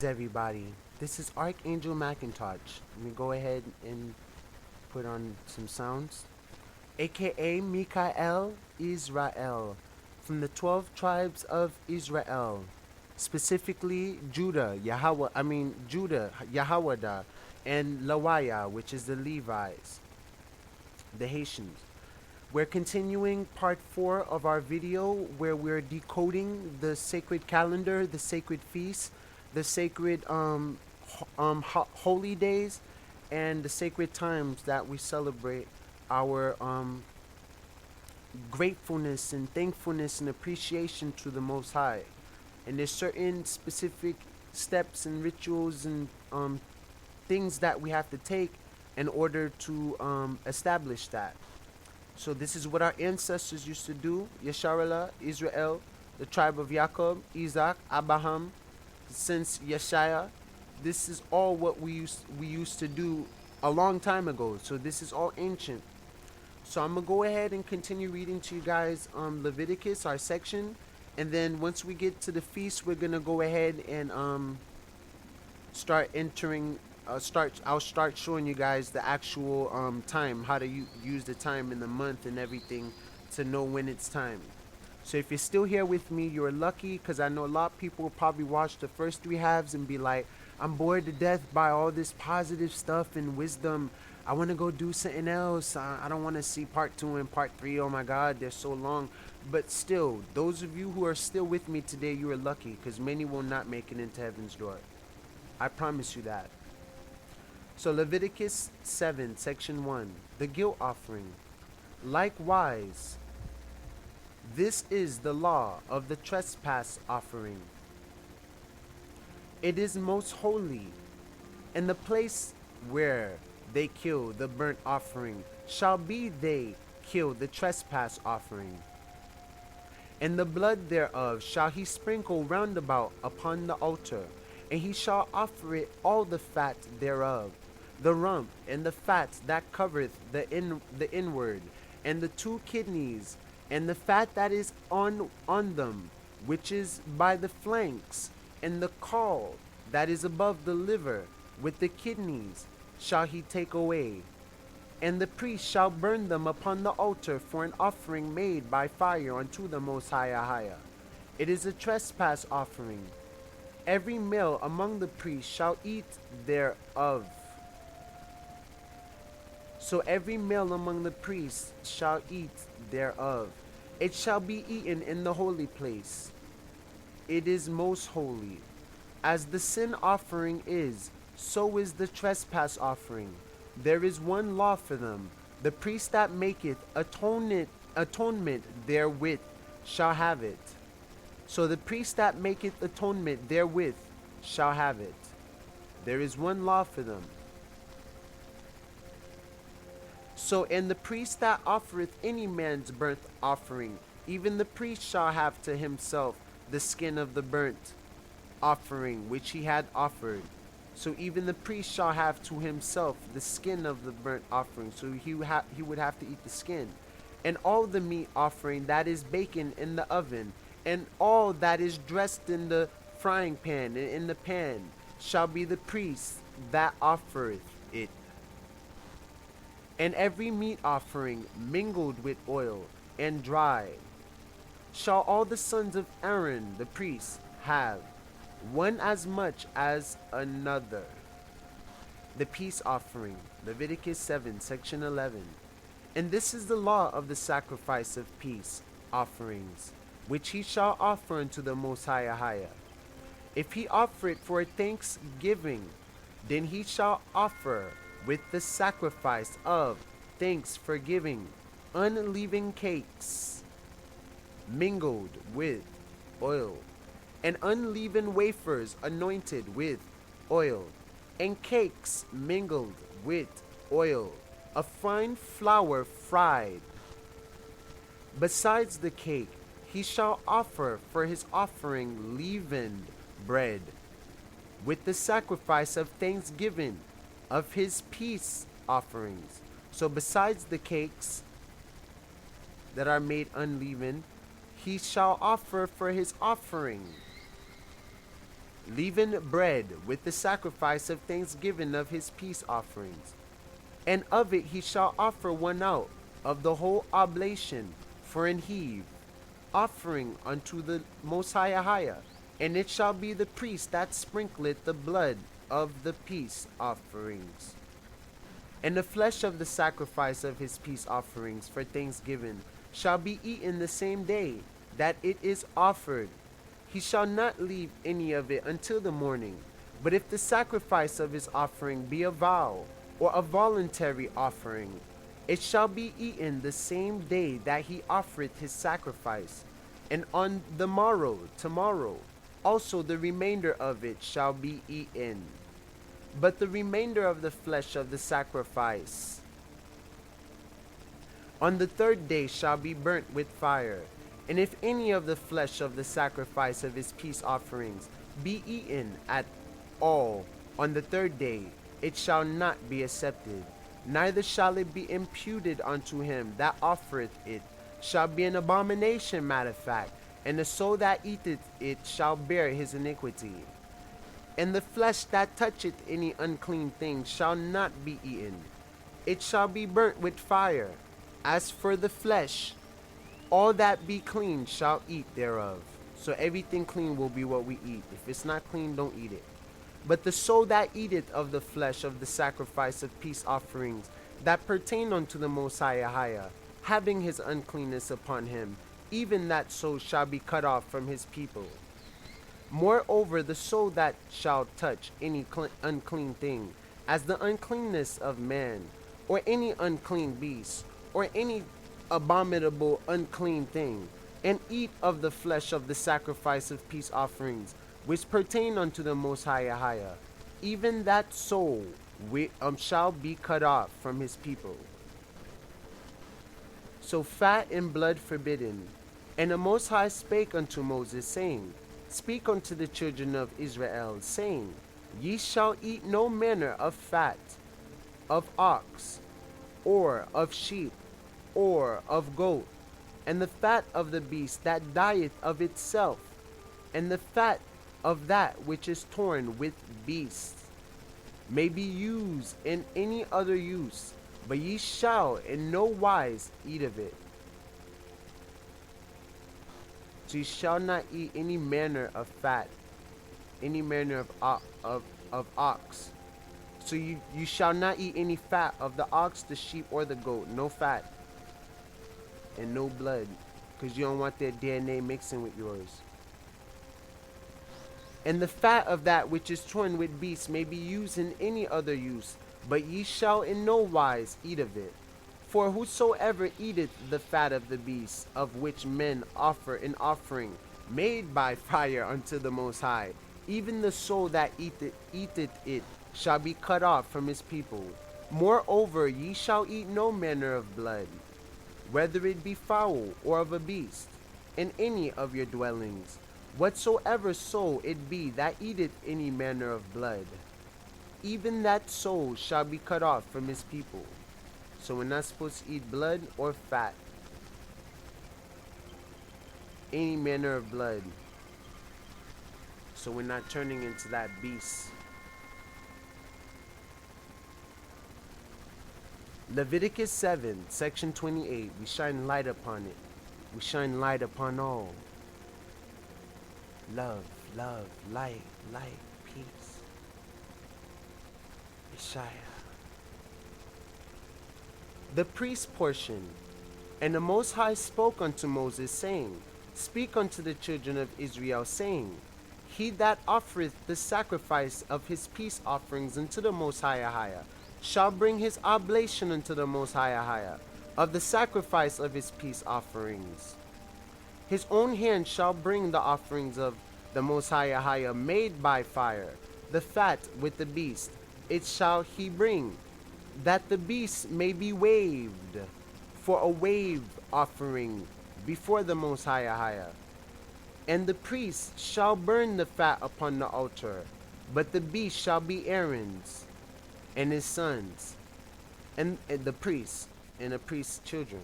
Everybody, this is Archangel Macintosh. Let me go ahead and put on some sounds. AKA Mikael Israel, from the 12 tribes of Israel, specifically Judah, Yahawada, and Lawaya, which is the Levites, the Haitians. We're continuing part 4 of our video where we're decoding the sacred calendar, the sacred feasts, the sacred holy days, and the sacred times that we celebrate our gratefulness and thankfulness and appreciation to the Most High. And there's certain specific steps and rituals and things that we have to take in order to establish that. So this is what our ancestors used to do. Yis-RoyAl, Israel, the tribe of Jacob, Isaac, Abraham, since Yeshaya. This is all what we used to do a long time ago. So this is all ancient. So I'm gonna go ahead and continue reading to you guys Leviticus, our section, and then once we get to the feast, we're gonna go ahead and start entering. I'll start showing you guys the actual time, how to use the time in the month and everything to know when it's time. So if you're still here with me, you're lucky, because I know a lot of people will probably watch the first 3 halves and be like, I'm bored to death by all this positive stuff and wisdom. I want to go do something else. I don't want to see part 2 and part 3. Oh my God, they're so long. But still, those of you who are still with me today, you are lucky, because many will not make it into heaven's door. I promise you that. So Leviticus 7, section 1, the guilt offering. Likewise, this is the law of the trespass offering. It is most holy, and the place where they kill the burnt offering shall be they kill the trespass offering. And the blood thereof shall he sprinkle round about upon the altar, and he shall offer it all the fat thereof, the rump and the fat that covereth the inward, and the 2 kidneys, and the fat that is on them, which is by the flanks, and the caul that is above the liver, with the kidneys, shall he take away. And the priest shall burn them upon the altar for an offering made by fire unto the Most High. It is a trespass offering. Every male among the priests shall eat thereof. So every male among the priests shall eat thereof. It shall be eaten in the holy place. It is most holy. As the sin offering is, so is the trespass offering. There is one law for them. The priest that maketh atonement therewith shall have it. So the priest that maketh atonement therewith shall have it. There is one law for them. So, and the priest that offereth any man's burnt offering, even the priest shall have to himself the skin of the burnt offering which he had offered. So even the priest shall have to himself the skin of the burnt offering. So he would have to eat the skin. And all the meat offering that is baken in the oven, and all that is dressed in the frying pan and in the pan, shall be the priest that offereth it. And every meat offering mingled with oil and dry shall all the sons of Aaron the priest have, one as much as another. The peace offering, Leviticus 7, section 11. And this is the law of the sacrifice of peace offerings, which he shall offer unto the Most High. If he offer it for thanksgiving, then he shall offer with the sacrifice of thanks for giving unleavened cakes mingled with oil, and unleavened wafers anointed with oil, and cakes mingled with oil, a fine flour fried. Besides the cake, he shall offer for his offering leavened bread, with the sacrifice of thanksgiving of his peace offerings. So besides the cakes that are made unleavened, he shall offer for his offering leavened bread with the sacrifice of thanksgiving of his peace offerings. And of it he shall offer one out of the whole oblation for an heave, offering unto the Most High. And it shall be the priest that sprinkleth the blood of the peace offerings. And the flesh of the sacrifice of his peace offerings for thanksgiving shall be eaten the same day that it is offered. He shall not leave any of it until the morning. But if the sacrifice of his offering be a vow, or a voluntary offering, it shall be eaten the same day that he offereth his sacrifice. And on the morrow, tomorrow, also the remainder of it shall be eaten. But the remainder of the flesh of the sacrifice on the third day shall be burnt with fire. And if any of the flesh of the sacrifice of his peace offerings be eaten at all on the third day, it shall not be accepted, neither shall it be imputed unto him that offereth it, shall be an abomination, matter of fact, and the soul that eateth it shall bear his iniquity. And the flesh that toucheth any unclean thing shall not be eaten, it shall be burnt with fire. As for the flesh, all that be clean shall eat thereof. So everything clean will be what we eat. If it's not clean, don't eat it. But the soul that eateth of the flesh of the sacrifice of peace offerings that pertain unto the Most High, having his uncleanness upon him, even that soul shall be cut off from his people. Moreover, the soul that shall touch any unclean thing, as the uncleanness of man, or any unclean beast, or any abominable unclean thing, and eat of the flesh of the sacrifice of peace offerings, which pertain unto the Most High, even that soul shall be cut off from his people. So fat and blood forbidden. And the Most High spake unto Moses, saying, Speak unto the children of Israel, saying, Ye shall eat no manner of fat, of ox, or of sheep, or of goat, and the fat of the beast that dieth of itself, and the fat of that which is torn with beasts, may be used in any other use, but ye shall in no wise eat of it. So ye shall not eat any manner of fat, any manner of ox. So you shall not eat any fat of the ox, the sheep, or the goat. No fat and no blood, because you don't want their DNA mixing with yours. And the fat of that which is torn with beasts may be used in any other use, but ye shall in no wise eat of it. For whosoever eateth the fat of the beast, of which men offer an offering made by fire unto the Most High, even the soul that eateth it shall be cut off from his people. Moreover, ye shall eat no manner of blood, whether it be fowl or of a beast, in any of your dwellings. Whatsoever soul it be that eateth any manner of blood, even that soul shall be cut off from his people. So we're not supposed to eat blood or fat. Any manner of blood. So we're not turning into that beast. Leviticus 7, section 28. We shine light upon it. We shine light upon all. Love, love, light, light, peace. Yeshaya. The priest portion. And the Most High spoke unto Moses, saying, Speak unto the children of Israel, saying, He that offereth the sacrifice of his peace offerings unto the Most High shall bring his oblation unto the Most High of the sacrifice of his peace offerings. His own hand shall bring the offerings of the Most High made by fire, the fat with the beast, it shall he bring, that the beast may be waved for a wave offering before the Most High. And the priest shall burn the fat upon the altar, but the beast shall be Aaron's and his sons, and the priests, and the priest's children.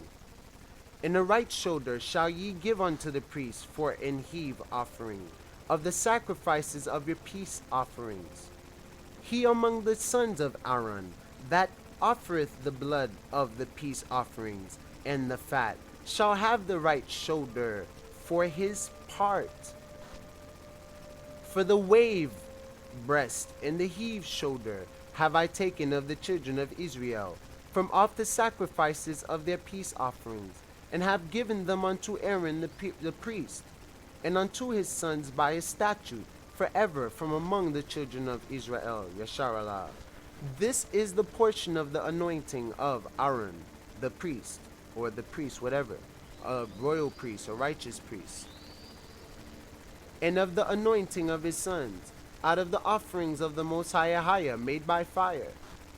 In the right shoulder shall ye give unto the priest for an heave offering, of the sacrifices of your peace offerings. He among the sons of Aaron that offereth the blood of the peace offerings and the fat shall have the right shoulder for his part. For the wave breast and the heave shoulder have I taken of the children of Israel from off the sacrifices of their peace offerings, and have given them unto Aaron the priest, and unto his sons by a statute forever from among the children of Israel. Yis-RoyAl. This is the portion of the anointing of Aaron, the priest, or the priest, whatever, a royal priest, a righteous priest, and of the anointing of his sons, out of the offerings of the Most High made by fire,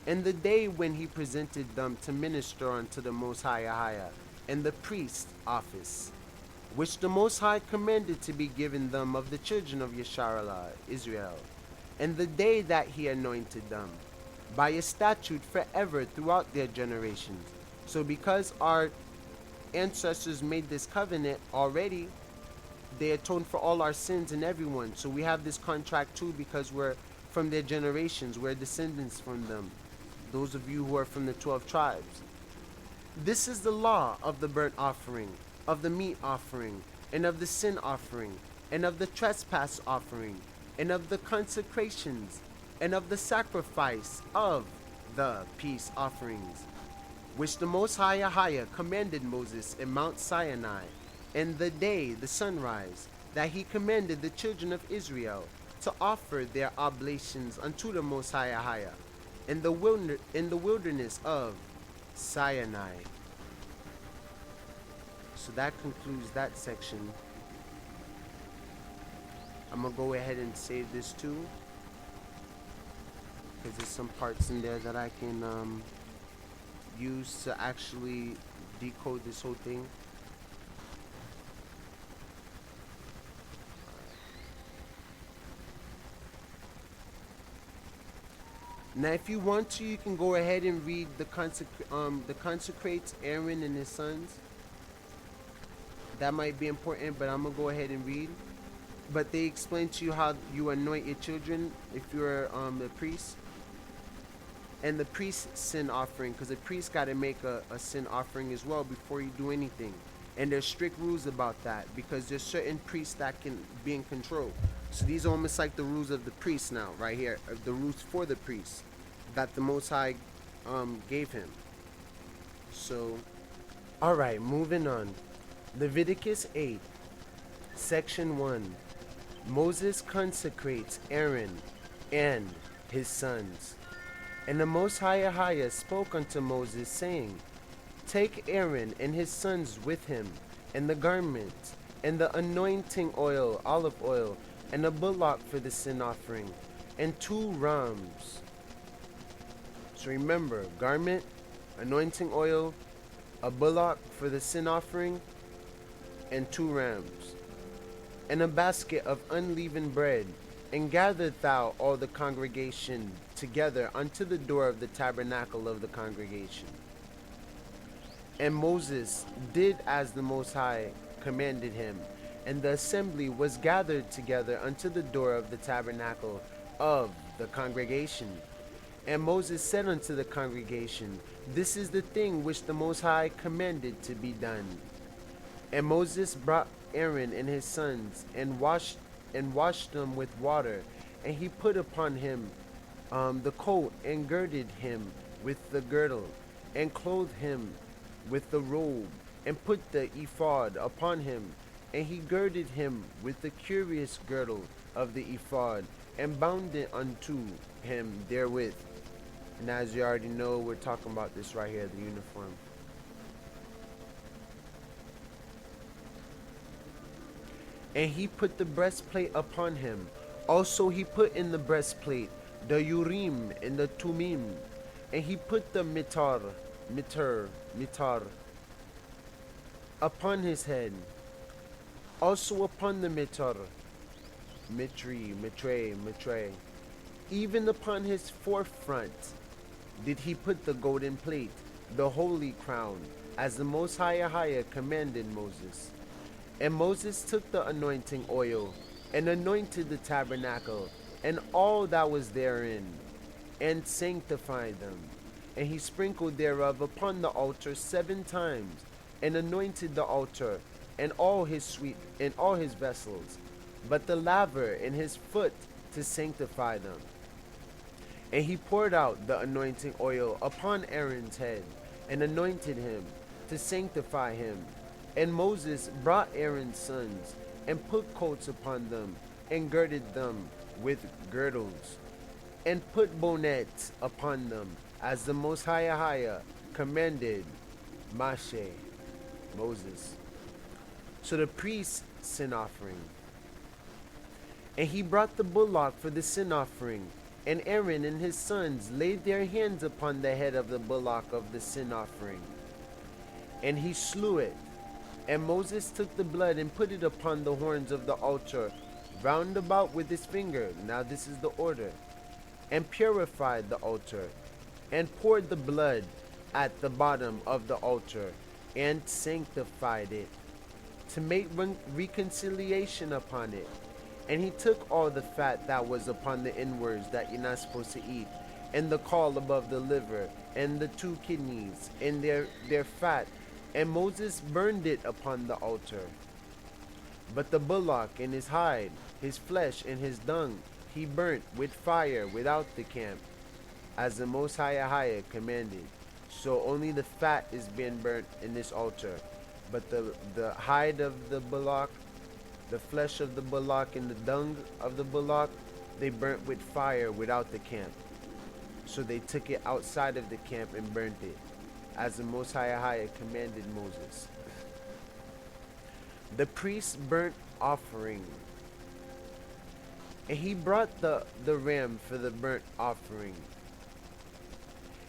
and the day when he presented them to minister unto the Most High, and the priest office, which the Most High commanded to be given them of the children of Yis-RoyAl, Israel, and the day that he anointed them, by a statute forever throughout their generations. So because our ancestors made this covenant already, they atoned for all our sins and everyone. So we have this contract too because we're from their generations. We're descendants from them. Those of you who are from the 12 tribes. This is the law of the burnt offering, of the meat offering, and of the sin offering, and of the trespass offering, and of the consecrations, and of the sacrifice of the peace offerings, which the Most High commanded Moses in Mount Sinai, and the day the sunrise, that he commanded the children of Israel to offer their oblations unto the Most High in the wilderness of Sinai. So that concludes that section. I'm gonna go ahead and save this too, because there's some parts in there that I can use to actually decode this whole thing. Now, if you want to, you can go ahead and read the consecrates Aaron and his sons. That might be important, but I'm gonna go ahead and read. But they explain to you how you anoint your children if you're a priest, and the priest's sin offering, because the priest got to make a sin offering as well before you do anything. And there's strict rules about that because there's certain priests that can be in control. So these are almost like the rules of the priest now, right here, the rules for the priest that the Most High gave him. So, all right, moving on. Leviticus 8, section 1. Moses consecrates Aaron and his sons. And the Most High spoke unto Moses, saying, Take Aaron and his sons with him, and the garment, and the anointing oil, olive oil, and a bullock for the sin offering, and 2 rams. So remember, garment, anointing oil, a bullock for the sin offering, and 2 rams, and a basket of unleavened bread, and gather thou all the congregation together unto the door of the tabernacle of the congregation. And Moses did as the Most High commanded him, and the assembly was gathered together unto the door of the tabernacle of the congregation. And Moses said unto the congregation, This is the thing which the Most High commanded to be done. And Moses brought Aaron and his sons, and washed them with water, and he put upon him the coat, and girded him with the girdle, and clothed him with the robe, and put the ephod upon him, and he girded him with the curious girdle of the ephod, and bound it unto him therewith. And as you already know, we're talking about this right here, the uniform. And he put the breastplate upon him. Also he put in the breastplate the Urim and the Tumim. And he put the mitar upon his head. Also upon the mitre, even upon his forefront did he put the golden plate, the holy crown, as the Most High commanded Moses. And Moses took the anointing oil and anointed the tabernacle and all that was therein, and sanctified them. And he sprinkled thereof upon the altar 7 times, and anointed the altar and all his vessels, but the laver in his foot to sanctify them. And he poured out the anointing oil upon Aaron's head, and anointed him to sanctify him. And Moses brought Aaron's sons, and put coats upon them, and girded them with girdles, and put bonnets upon them, as the Most High commanded Moses. So the priest's sin offering. And he brought the bullock for the sin offering, and Aaron and his sons laid their hands upon the head of the bullock of the sin offering, and he slew it. And Moses took the blood and put it upon the horns of the altar round about with his finger. Now this is the order. And purified the altar, and poured the blood at the bottom of the altar, and sanctified it, to make reconciliation upon it. And he took all the fat that was upon the inwards that you're not supposed to eat, and the caul above the liver, and the 2 kidneys, and their fat, and Moses burned it upon the altar. But the bullock and his hide, his flesh and his dung, he burnt with fire without the camp, as the Most High commanded. So only the fat is being burnt in this altar, but the hide of the bullock, the flesh of the bullock, and the dung of the bullock, they burnt with fire without the camp. So they took it outside of the camp and burnt it, as the Most High commanded Moses. The priest's burnt offering. And he brought the ram for the burnt offering.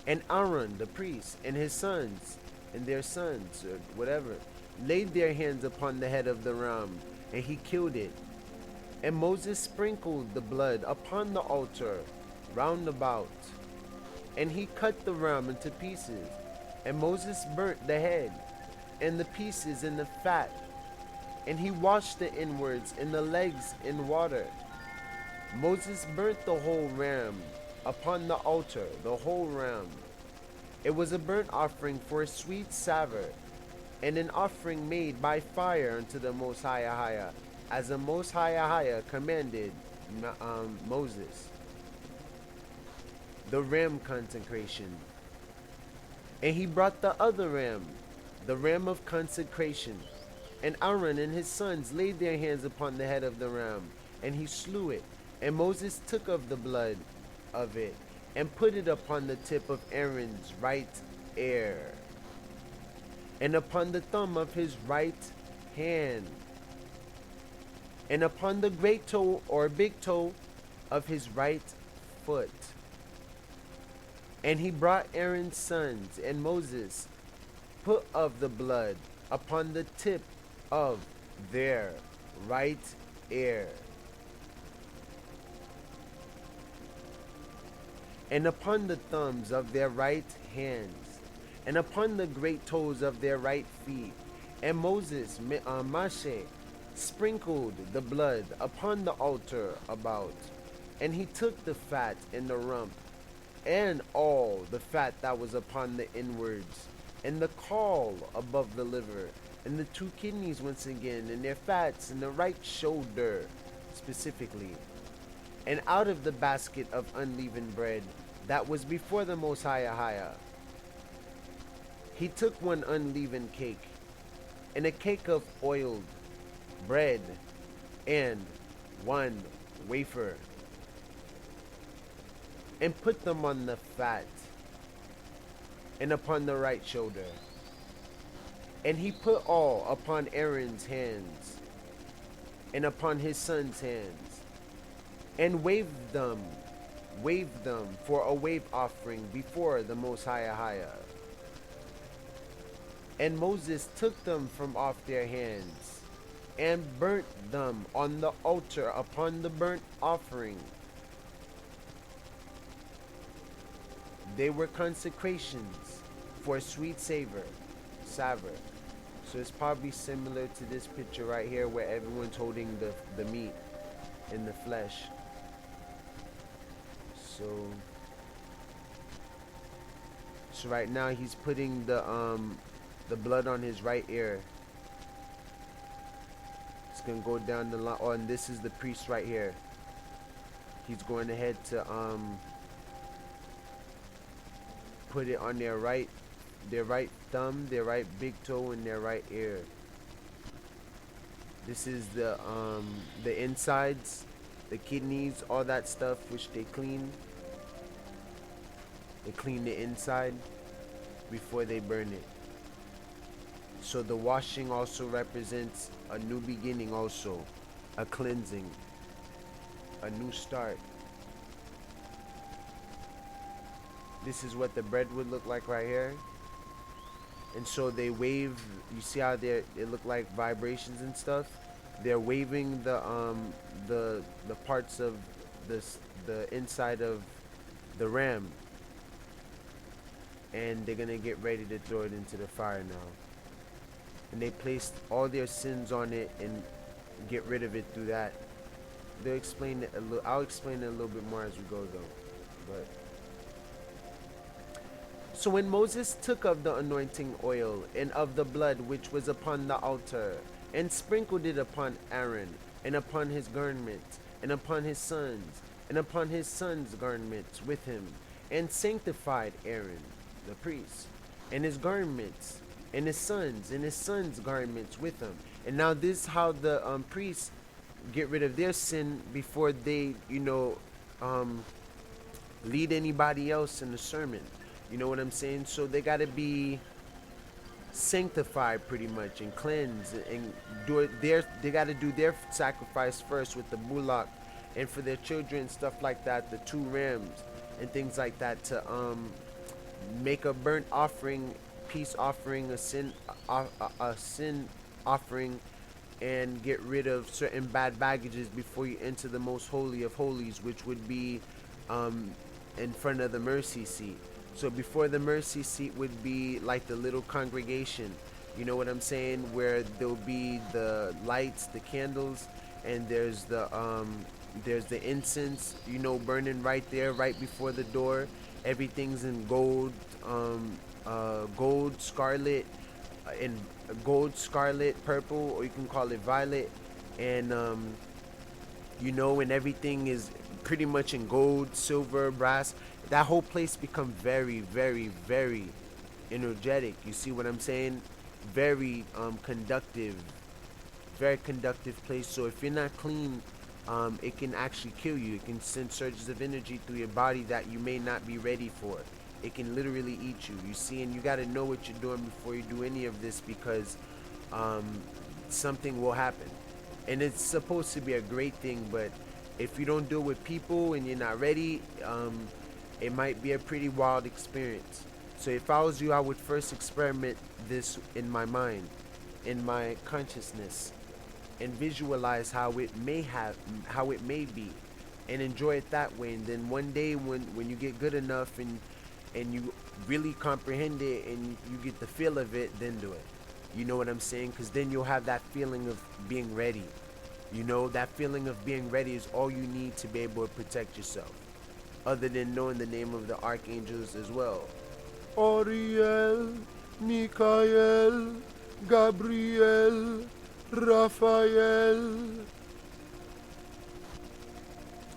And Aaron, the priest, and his sons, and their sons, or whatever, laid their hands upon the head of the ram, and he killed it. And Moses sprinkled the blood upon the altar round about. And he cut the ram into pieces. And Moses burnt the head, and the pieces, and the fat. And he washed the inwards and the legs in water. Moses burnt the whole ram upon the altar, the whole ram. It was a burnt offering for a sweet savour, and an offering made by fire unto the Most High, as the Most High commanded Moses. The ram consecration. And he brought the other ram, the ram of consecration. And Aaron and his sons laid their hands upon the head of the ram, and he slew it. And Moses took of the blood of it, and put it upon the tip of Aaron's right ear, and upon the thumb of his right hand, and upon the great toe or big toe of his right foot. And he brought Aaron's sons, and Moses put of the blood upon the tip of their right ear, and upon the thumbs of their right hands, and upon the great toes of their right feet. And Moses, Moshe, sprinkled the blood upon the altar about. And he took the fat and the rump, and all the fat that was upon the inwards, and the caul above the liver, and the 2 kidneys once again, and their fats, and the right shoulder specifically. And out of the basket of unleavened bread that was before the Most High, he took 1 unleavened cake, and a cake of oiled bread, and 1 wafer, and put them on the fat, and upon the right shoulder. And he put all upon Aaron's hands, and upon his sons' hands, and waved them for a wave offering before the Most High. And Moses took them from off their hands, and burnt them on the altar upon the burnt offering. They were consecrations for a sweet savor. So it's probably similar to this picture right here where everyone's holding the meat. in the flesh. So so right now he's putting the blood on his right ear. It's gonna go down the line. Oh, and this is the priest right here. He's going ahead to put it on their right thumb, their right big toe, and their right ear. This is the insides, the kidneys, all that stuff which they clean. They clean the inside before they burn it. So the washing also represents a new beginning, also a cleansing, a new start. This is what the bread would look like right here. And so they wave. You see how it look like vibrations and stuff. They're waving the parts of the inside of the ram, and they're gonna get ready to throw it into the fire now. And they placed all their sins on it and get rid of it through that. They'll explain it a little. I'll explain it a little bit more as we go though. But so when Moses took of the anointing oil and of the blood which was upon the altar, and sprinkled it upon Aaron, and upon his garments, and upon his sons, and upon his sons' garments with him, and sanctified Aaron, the priest, and his garments, and his sons' garments with him. And now this is how the priests get rid of their sin before they, lead anybody else in the sermon. You know what I'm saying? So they got to be sanctified pretty much and cleansed and they got to do their sacrifice first with the bullock, and for their children, stuff like that, the 2 rams and things like that, to make a burnt offering, peace offering, a sin offering, and get rid of certain bad baggages before you enter the most holy of holies, which would be in front of the mercy seat. So before the mercy seat would be like the little congregation, you know what I'm saying, where there'll be the lights, the candles, and there's the incense, burning right there, right before the door. Everything's in gold, gold, scarlet, in gold, scarlet, purple, or you can call it violet, and and everything is pretty much in gold, silver, brass. That whole place become very, very, very energetic. You see what I'm saying? Very conductive, very conductive place. So if you're not clean, it can actually kill you. It can send surges of energy through your body that you may not be ready for. It can literally eat you. You see, and you got to know what you're doing before you do any of this, because something will happen. And it's supposed to be a great thing, but if you don't do it with people and you're not ready, it might be a pretty wild experience. So if I was you, I would first experiment this in my mind, in my consciousness, and visualize how it may be, and enjoy it that way. And then one day when you get good enough and you really comprehend it and you get the feel of it, then do it. You know what I'm saying? Because then you'll have that feeling of being ready. That feeling of being ready is all you need to be able to protect yourself, other than knowing the name of the archangels as well. Ariel, Michael, Gabriel, Raphael.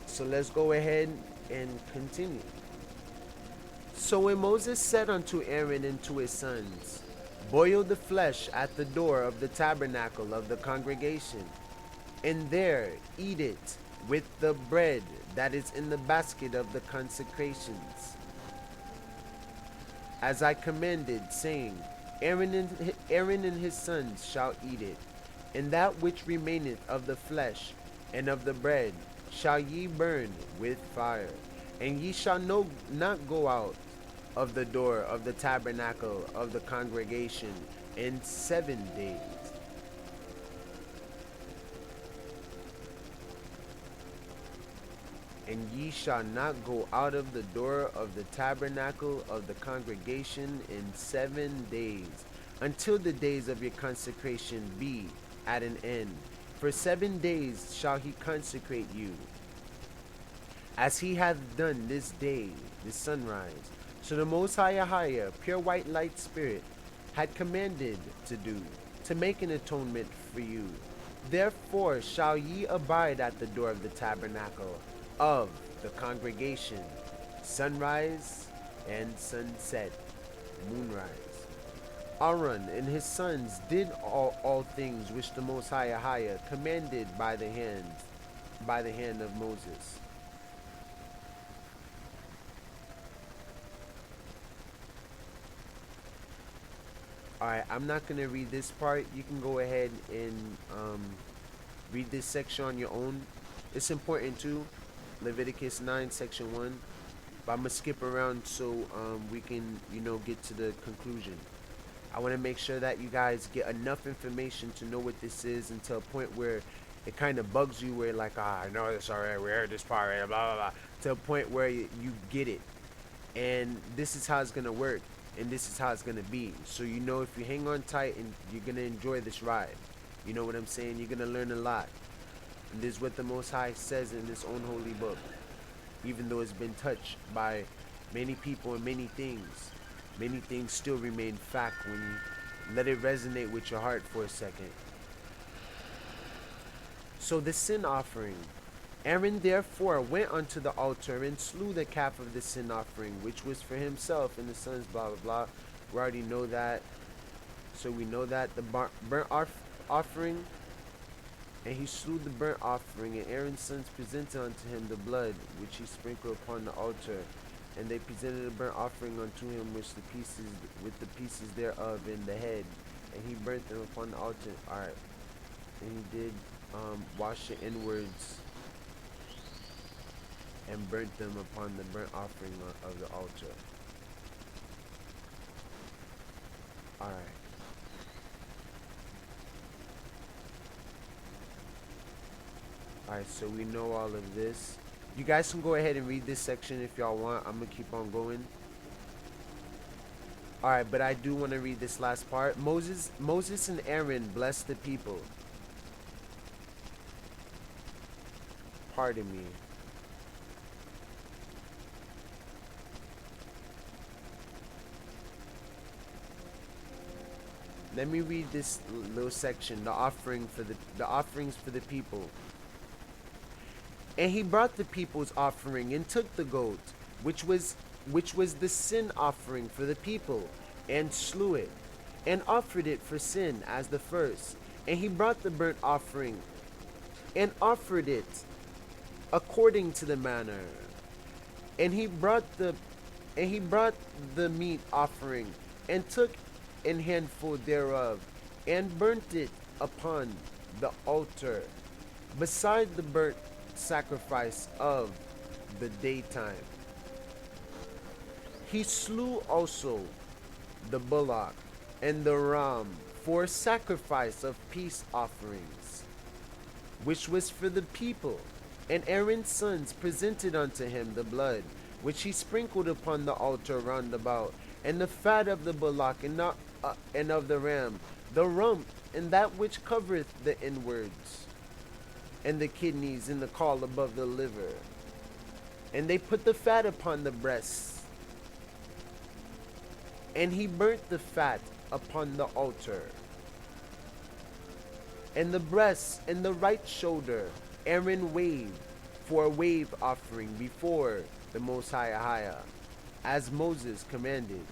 So let's go ahead and continue. So when Moses said unto Aaron and to his sons, boil the flesh at the door of the tabernacle of the congregation, and there eat it with the bread that is in the basket of the consecrations, as I commanded, saying, Aaron and his sons shall eat it, and that which remaineth of the flesh and of the bread shall ye burn with fire, and ye shall not go out of the door of the tabernacle of the congregation in 7 days. And ye shall not go out of the door of the tabernacle of the congregation in 7 days, until the days of your consecration be at an end. For 7 days shall he consecrate you, as he hath done this day, this sunrise. So the Most High, pure white light spirit, had commanded to do, to make an atonement for you. Therefore shall ye abide at the door of the tabernacle of the congregation, sunrise and sunset, moonrise. Aaron and his sons did all things which the Most High commanded by the hand of Moses. Alright, I'm not going to read this part. You can go ahead and read this section on your own. It's important too. Leviticus 9, section 1. But I'm going to skip around so we can, get to the conclusion. I want to make sure that you guys get enough information to know what this is until a point where it kind of bugs you, where you're like, I know this already, we heard this part, right? Blah, blah, blah. To a point where you get it. And this is how it's going to work. And this is how it's going to be. So if you hang on tight, and you're going to enjoy this ride. You know what I'm saying? You're going to learn a lot. And this is what the Most High says in this own holy book. Even though it's been touched by many people and many things still remain fact when you let it resonate with your heart for a second. So the sin offering. Aaron therefore went unto the altar and slew the calf of the sin offering, which was for himself and the sons, blah, blah, blah. We already know that. So we know that the burnt offering, and he slew the burnt offering, and Aaron's sons presented unto him the blood, which he sprinkled upon the altar. And they presented a burnt offering unto him with the pieces thereof in the head, and he burnt them upon the altar. Alright. And he did wash the inwards and burnt them upon the burnt offering of the altar. Alright. Alright, so we know all of this. You guys can go ahead and read this section if y'all want. I'm going to keep on going. Alright, but I do want to read this last part. Moses and Aaron blessed the people. Pardon me. Let me read this little section, the offerings for the people. And he brought the people's offering and took the goat, which was the sin offering for the people, and slew it, and offered it for sin as the first. And he brought the burnt offering, and offered it according to the manner. And he brought the meat offering, and took an handful thereof, and burnt it upon the altar, beside the burnt sacrifice of the daytime. He slew also the bullock and the ram for sacrifice of peace offerings, which was for the people. And Aaron's sons presented unto him the blood, which he sprinkled upon the altar round about, and the fat of the bullock and of the ram, the rump, and that which covereth the inwards, and the kidneys, and the caul above the liver. And they put the fat upon the breasts, and he burnt the fat upon the altar. And the breasts and the right shoulder Aaron waved for a wave offering before the Most High, as Moses commanded.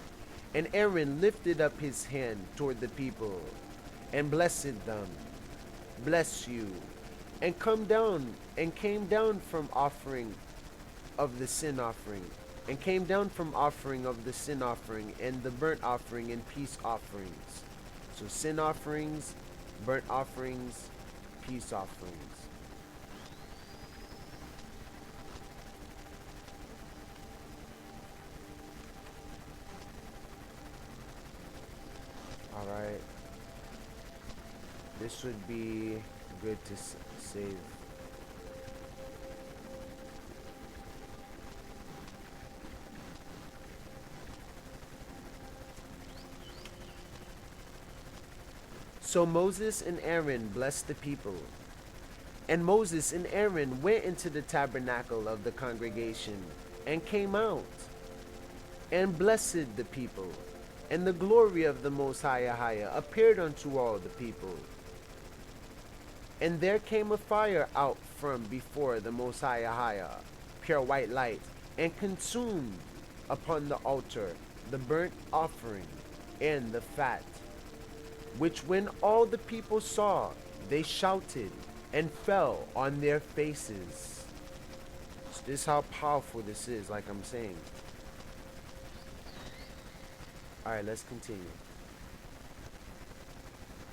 And Aaron lifted up his hand toward the people, and blessed them. Bless you. And came down from offering of the sin offering, and came down from offering of the sin offering, and the burnt offering, and peace offerings. So sin offerings, burnt offerings, peace offerings. Alright. This would be good to save. So Moses and Aaron blessed the people, And Moses and Aaron went into the tabernacle of the congregation and came out and blessed the people. And the glory of the Most High appeared unto all the people. And there came a fire out from before the Most High, pure white light, and consumed upon the altar the burnt offering and the fat, which when all the people saw, they shouted and fell on their faces. So this is how powerful this is, like I'm saying. Alright, let's continue.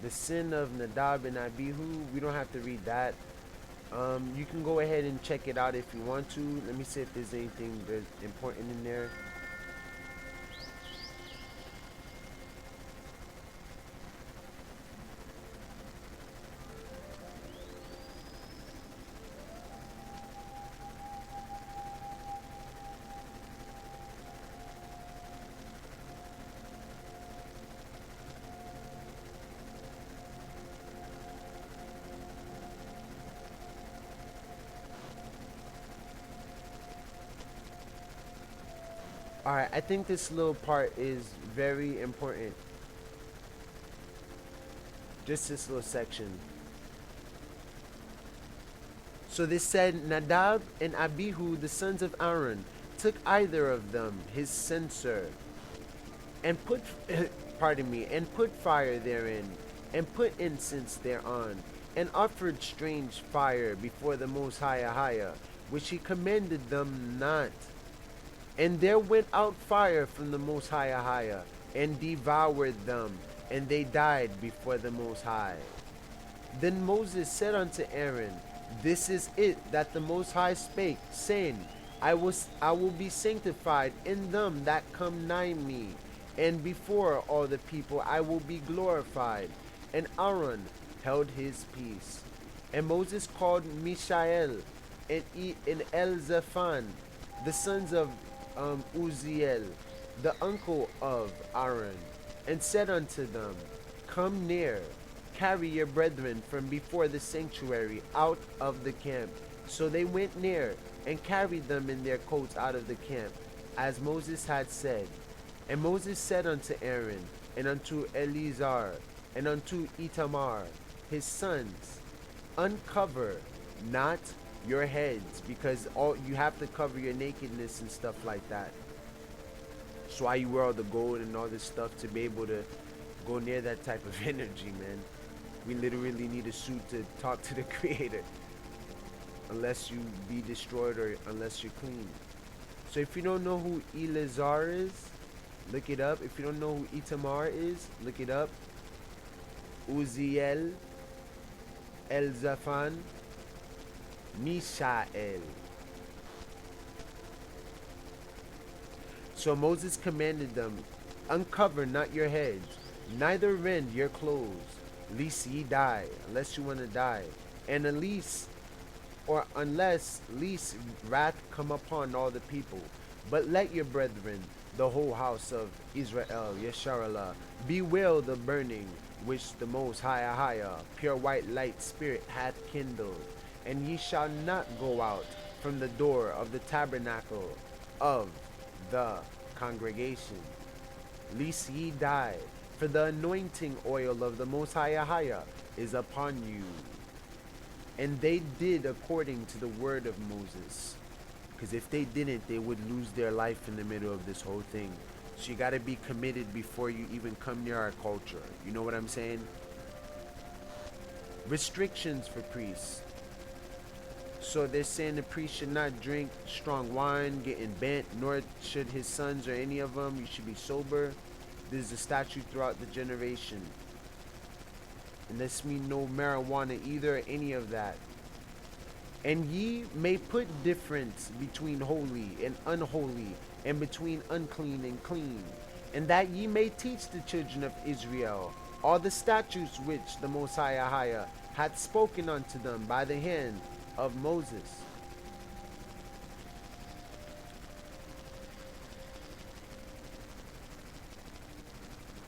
The sin of Nadab and Abihu, we don't have to read that. You can go ahead and check it out if you want to. Let me see if there's anything that's important in there. Alright, I think this little part is very important. Just this little section. So this said, Nadab and Abihu, the sons of Aaron, took either of them his censer, and put, and put fire therein, and put incense thereon, and offered strange fire before the Most High, which he commanded them not. And there went out fire from the Most High, and devoured them, and they died before the Most High. Then Moses said unto Aaron, This is it that the Most High spake, saying, I will be sanctified in them that come nigh me, and before all the people I will be glorified. And Aaron held his peace. And Moses called Mishael and Elzaphan, the sons of Uzziel, the uncle of Aaron, and said unto them, Come near, carry your brethren from before the sanctuary out of the camp. So they went near, and carried them in their coats out of the camp, as Moses had said. And Moses said unto Aaron, and unto Eleazar, and unto Itamar, his sons, Uncover not your heads, because all you have to cover your nakedness and stuff like that. That's why you wear all the gold and all this stuff, to be able to go near that type of energy, man. We literally need a suit to talk to the Creator, unless you be destroyed or unless you're clean. So if you don't know who Eleazar is, look it up. If you don't know who Itamar is, look it up. Uzziel, Elzaphan, Mishael. So Moses commanded them, Uncover not your heads, neither rend your clothes, lest ye die, unless you want to die, and unless wrath come upon all the people. But let your brethren, the whole house of Israel, Yis-RoyAl, bewail the burning which the Most High, pure white light spirit hath kindled. And ye shall not go out from the door of the tabernacle of the congregation, lest ye die, for the anointing oil of the Most High is upon you. And they did according to the word of Moses, because if they didn't, they would lose their life in the middle of this whole thing. So you got to be committed before you even come near our culture. You know what I'm saying? Restrictions for priests. So they're saying the priest should not drink strong wine, getting bent, nor should his sons or any of them. You should be sober. This is a statute throughout the generation. And this means no marijuana either, or any of that. And ye may put difference between holy and unholy, and between unclean and clean, and that ye may teach the children of Israel all the statutes which the Most High hath spoken unto them by the hand of Moses.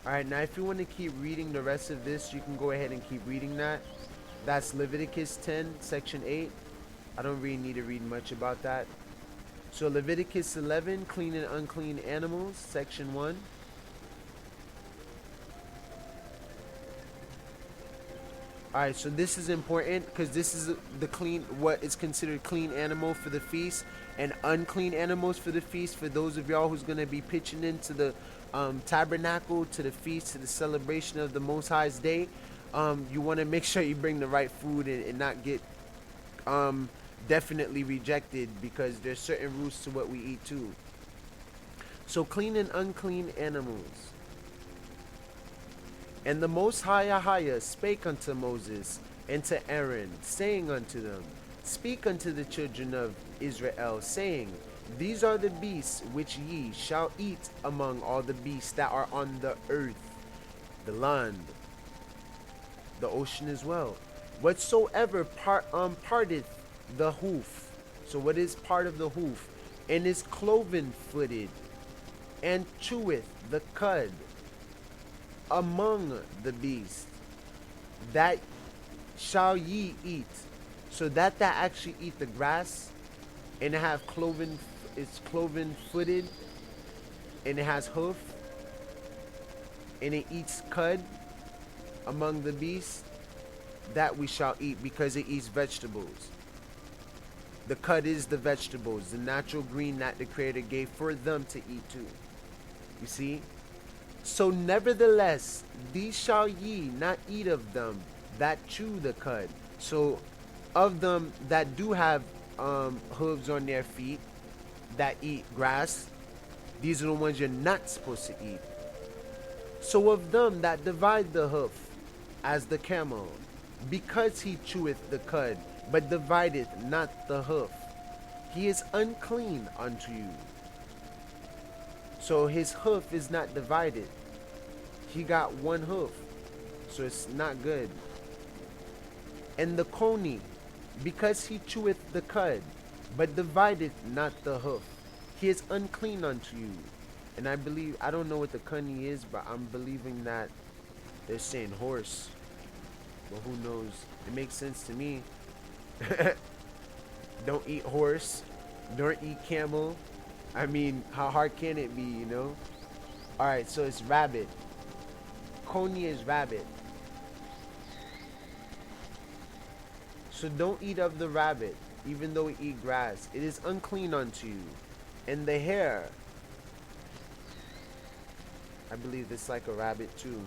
Alright, now if you want to keep reading the rest of this, you can go ahead and keep reading that. That's Leviticus 10, section 8. I don't really need to read much about that. So Leviticus 11, clean and unclean animals, section 1. All right, so this is important because this is the clean, what is considered clean animal for the feast, and unclean animals for the feast. For those of y'all who's gonna be pitching into the tabernacle, to the feast, to the celebration of the Most High's day, you want to make sure you bring the right food and not get um, definitely rejected, because there's certain rules to what we eat too. So clean and unclean animals. And the Most High Ahia spake unto Moses and to Aaron, saying unto them, Speak unto the children of Israel, saying, These are the beasts which ye shall eat among all the beasts that are on the earth, the land, the ocean as well. Whatsoever parteth the hoof. So what is part of the hoof? And is cloven footed, and cheweth the cud among the beasts, that shall ye eat. So that actually eat the grass, and it have cloven, it's cloven footed, and it has hoof, and it eats cud among the beasts, that we shall eat, because it eats vegetables. The cud is the vegetables, the natural green that the Creator gave for them to eat too. You see? So nevertheless, these shall ye not eat of them that chew the cud. So of them that do have hooves on their feet, that eat grass, these are the ones you're not supposed to eat. So of them that divide the hoof, as the camel, because he cheweth the cud, but divideth not the hoof, he is unclean unto you. So his hoof is not divided. He got one hoof, so it's not good. And the coney, because he cheweth the cud, but divideth not the hoof, he is unclean unto you. And I believe, I don't know what the coney is, but I'm believing that they're saying horse. But who knows? It makes sense to me. Don't eat horse. Don't eat camel. I mean, how hard can it be, you know? Alright, so it's rabbit. Coney is rabbit. So don't eat of the rabbit, even though we eat grass. It is unclean unto you. And the hare, I believe it's like a rabbit too,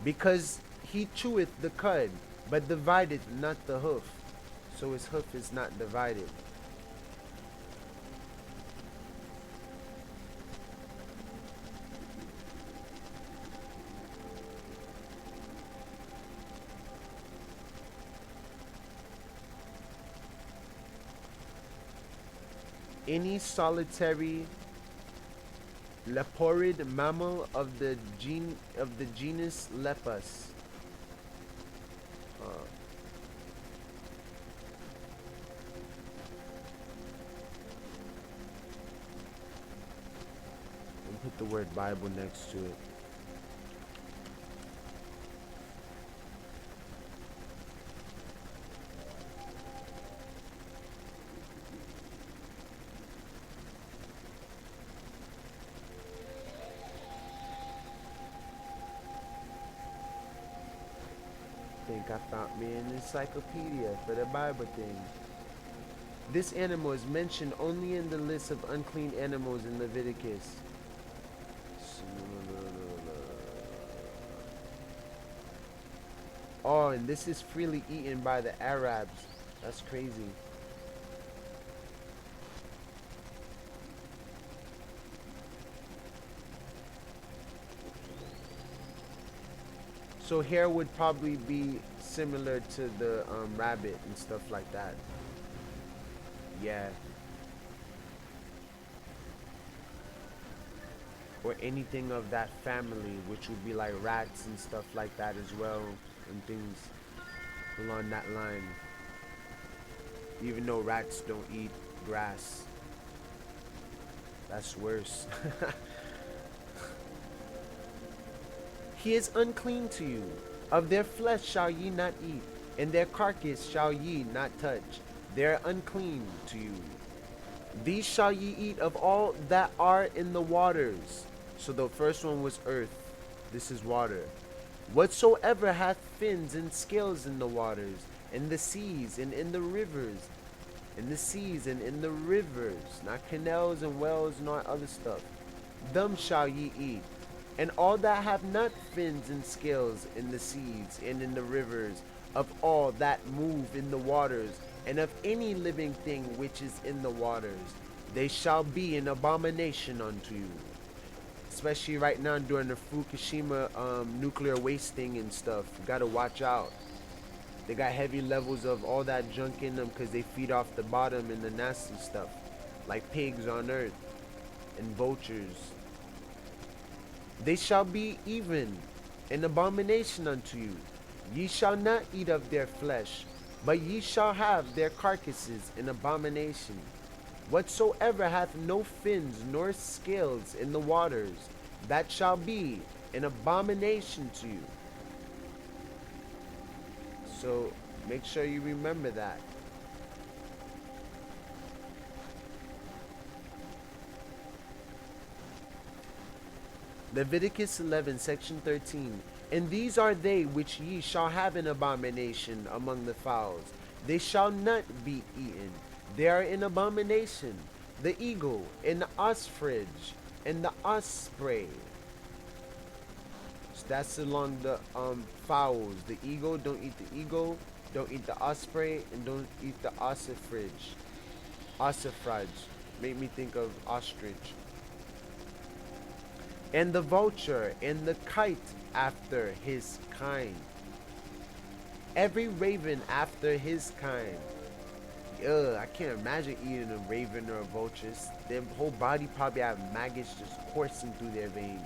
because he cheweth the cud, but divideth not the hoof. So his hoof is not divided. Any solitary leporid mammal of the genus Lepus. And put the word Bible next to it. I found me an encyclopedia for the Bible thing. This animal is mentioned only in the list of unclean animals in Leviticus. Oh, and this is freely eaten by the Arabs. That's crazy. So hair would probably be similar to the rabbit and stuff like that. Yeah. Or anything of that family, which would be like rats and stuff like that as well, and things along that line. Even though rats don't eat grass. That's worse. He is unclean to you. Of their flesh shall ye not eat. and their carcass shall ye not touch. They are unclean to you. These shall ye eat of all that are in the waters. So the first one was earth. This is water. Whatsoever hath fins and scales in the waters, in the seas and in the rivers, in the seas and in the rivers, not canals and wells, not other stuff, them shall ye eat. And all that have not fins and scales in the seas and in the rivers, of all that move in the waters, and of any living thing which is in the waters, they shall be an abomination unto you. Especially right now during the Fukushima nuclear wasting and stuff. You gotta watch out. They got heavy levels of all that junk in them because they feed off the bottom and the nasty stuff. Like pigs on earth and vultures. They shall be even an abomination unto you. Ye shall not eat of their flesh, but ye shall have their carcasses an abomination. Whatsoever hath no fins nor scales in the waters, that shall be an abomination to you. So make sure you remember that. Leviticus 11, section 13. And these are they which ye shall have an abomination among the fowls. They shall not be eaten. They are an abomination. The eagle, and the ostrich, and the osprey. So that's along the fowls. The eagle, don't eat the eagle. Don't eat the osprey, and don't eat the ossifrage. Ossifrage. Make me think of ostrich. And the vulture, and the kite after his kind. Every raven after his kind. Ugh, I can't imagine eating a raven or a vulture. Their whole body probably have maggots just coursing through their veins.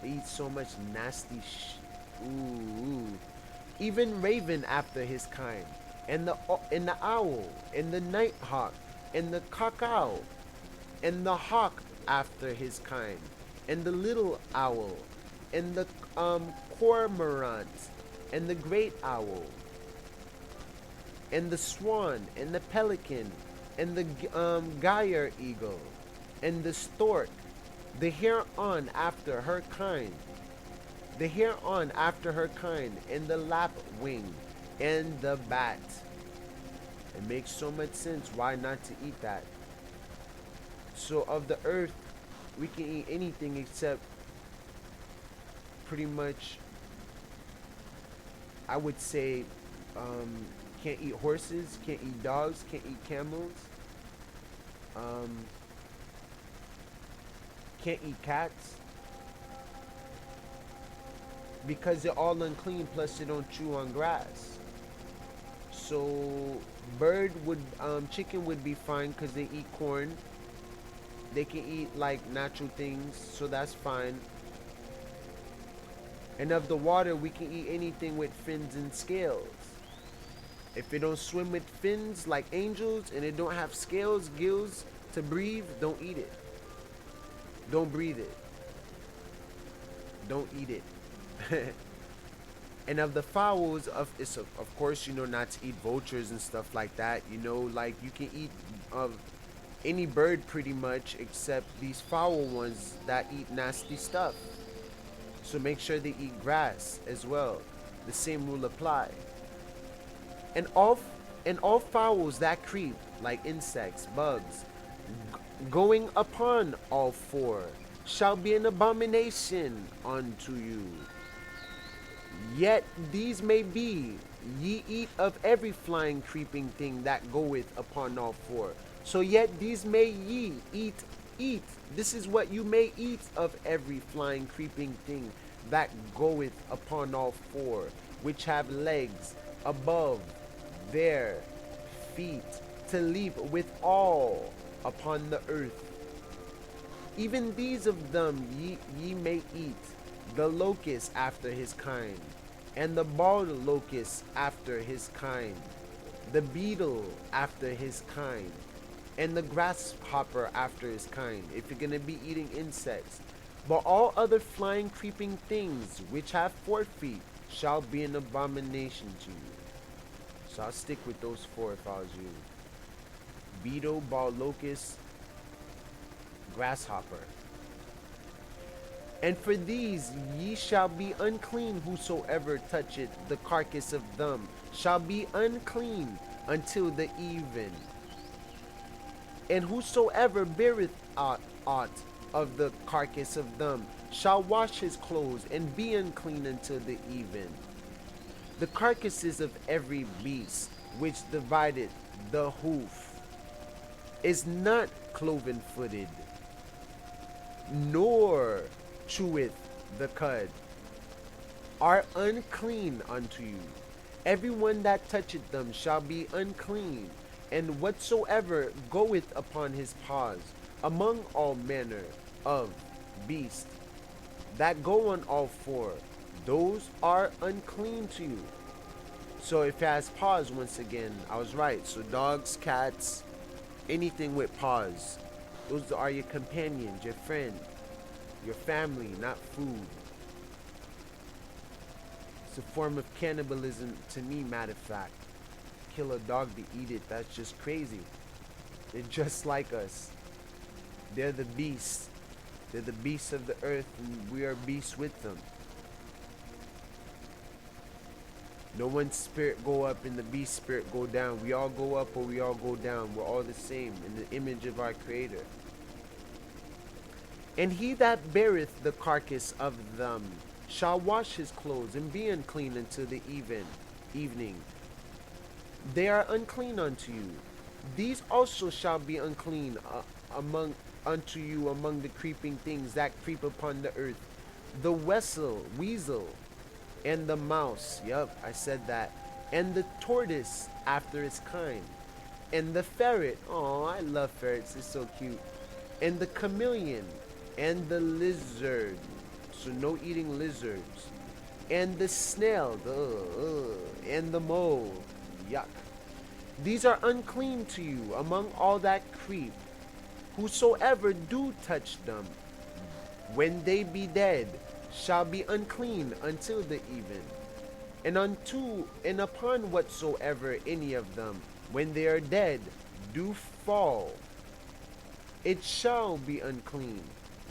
They eat so much nasty ooh. Even raven after his kind. And the owl, and the nighthawk, and the cuckoo, and the hawk after his kind. And the little owl, and the cormorant, and the great owl, and the swan, and the pelican, and the gyre eagle, and the stork, the heron after her kind, the heron after her kind, and the lapwing, and the bat. It makes so much sense why not to eat that. So of the earth, we can eat anything except pretty much, I would say, can't eat horses, can't eat dogs, can't eat camels, can't eat cats, because they're all unclean, plus they don't chew on grass. So chicken would be fine because they eat corn. They can eat like natural things, so that's fine. And of the water, we can eat anything with fins and scales. If they don't swim with fins like angels and they don't have scales, gills to breathe, don't eat it. Don't breathe it. Don't eat it. And of the fowls, of course, not to eat vultures and stuff like that. Like you can eat any bird pretty much except these foul ones that eat nasty stuff. So make sure they eat grass as well. The same rule apply. And all fowls that creep, like insects, bugs, going upon all four, shall be an abomination unto you. Yet these may be, ye eat of every flying creeping thing that goeth upon all four. So yet these may ye eat. This is what you may eat of every flying creeping thing that goeth upon all four, which have legs above their feet, to leap with all upon the earth. Even these of them ye may eat, the locust after his kind, and the bald locust after his kind, the beetle after his kind, and the grasshopper after his kind, if you're going to be eating insects. But all other flying creeping things which have 4 feet shall be an abomination to you. So I'll stick with those four if I was you. Beetle, ball, locust, grasshopper. And for these ye shall be unclean, whosoever toucheth the carcass of them shall be unclean until the even. And whosoever beareth aught of the carcass of them shall wash his clothes and be unclean until the even. The carcasses of every beast which divideth the hoof is not cloven footed, nor cheweth the cud, are unclean unto you. Everyone that toucheth them shall be unclean, and whatsoever goeth upon his paws among all manner of beasts that go on all four, those are unclean to you. So if it has paws, once again, I was right. So dogs, cats, anything with paws, those are your companions, your friend, your family, not food. It's a form of cannibalism to me, matter of fact. Kill a dog to eat it, that's just crazy. They're just like us. They're the beasts. They're the beasts of the earth, and we are beasts with them. No one's spirit go up and the beast spirit go down. We all go up or we all go down. We're all the same in the image of our Creator. And he that beareth the carcass of them shall wash his clothes and be unclean until the evening. They are unclean unto you. These also shall be unclean unto you among the creeping things that creep upon the earth. The weasel, and the mouse, yup, I said that, and the tortoise after its kind, and the ferret, oh, I love ferrets, it's so cute, and the chameleon, and the lizard, so no eating lizards, and the snail, and the mole, yuck. These are unclean to you among all that creep. Whosoever do touch them, when they be dead, shall be unclean until the even. And upon whatsoever any of them, when they are dead, do fall, it shall be unclean,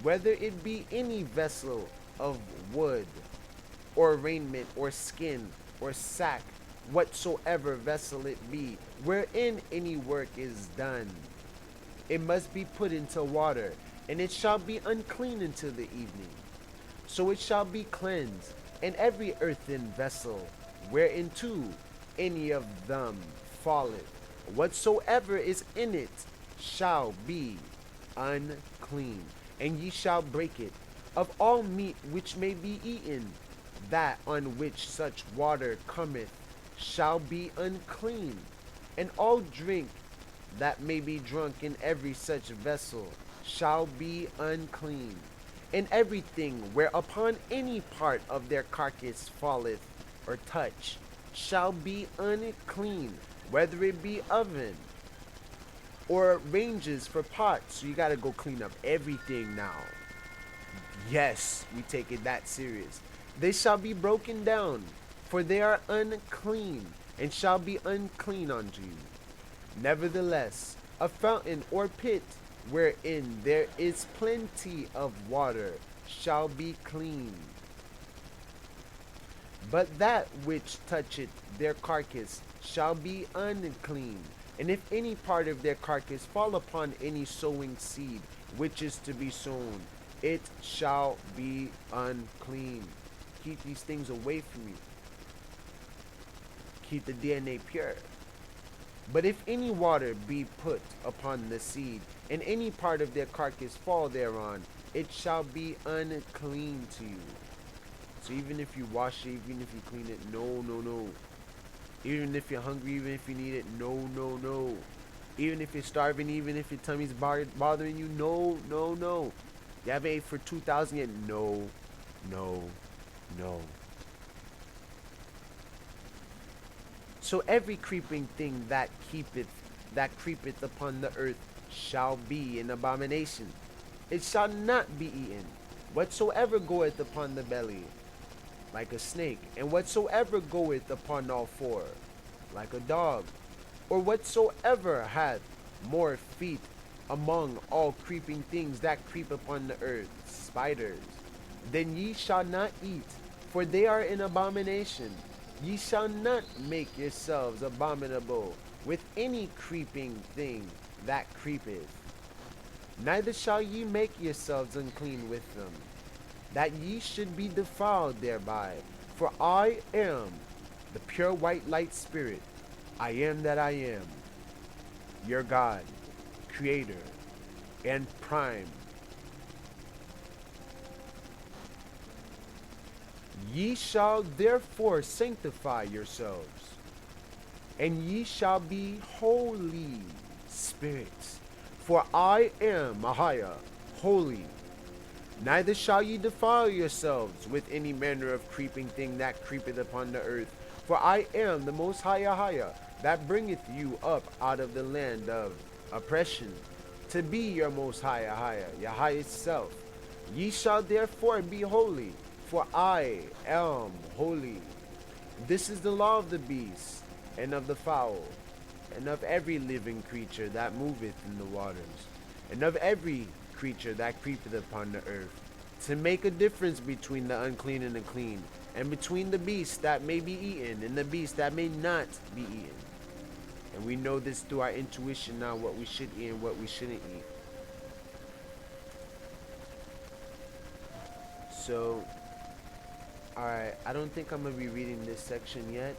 whether it be any vessel of wood, or raiment, or skin, or sack, whatsoever vessel it be, wherein any work is done. It must be put into water, and it shall be unclean until the evening. So it shall be cleansed, and every earthen vessel, whereinto any of them falleth, whatsoever is in it, shall be unclean, and ye shall break it. Of all meat which may be eaten, that on which such water cometh shall be unclean, and all drink that may be drunk in every such vessel shall be unclean. And everything whereupon any part of their carcass falleth or touch shall be unclean, whether it be oven or ranges for pots. So you gotta go clean up everything now. Yes, we take it that serious. They shall be broken down, for they are unclean, and shall be unclean unto you. Nevertheless, a fountain or pit wherein there is plenty of water shall be clean. But that which toucheth their carcass shall be unclean. And if any part of their carcass fall upon any sowing seed which is to be sown, it shall be unclean. Keep these things away from you. Keep the DNA pure. But if any water be put upon the seed, and any part of their carcass fall thereon, it shall be unclean to you. So even if you wash it, even if you clean it, no. Even if you're hungry, even if you need it, no. Even if you're starving, even if your tummy's bothering you, no. You haven't ate for 2,000 yet, no. So every creeping thing that creepeth upon the earth shall be an abomination. It shall not be eaten. Whatsoever goeth upon the belly, like a snake, and whatsoever goeth upon all four, like a dog, or whatsoever hath more feet among all creeping things that creep upon the earth, spiders, then ye shall not eat, for they are an abomination. Ye shall not make yourselves abominable with any creeping thing that creepeth, neither shall ye make yourselves unclean with them, that ye should be defiled thereby. For I am the pure white light spirit. I am that I am, your God, creator, and prime. Ye shall therefore sanctify yourselves, and ye shall be holy spirits. For I am Ahaya, holy. Neither shall ye defile yourselves with any manner of creeping thing that creepeth upon the earth. For I am the most high Ahaya, that bringeth you up out of the land of oppression, to be your most high Ahaya, your highest self. Ye shall therefore be holy, for I am holy. This is the law of the beast, and of the fowl, and of every living creature that moveth in the waters, and of every creature that creepeth upon the earth, to make a difference between the unclean and the clean, and between the beast that may be eaten and the beast that may not be eaten. And we know this through our intuition now, what we should eat and what we shouldn't eat. So, alright, I don't think I'm going to be reading this section yet.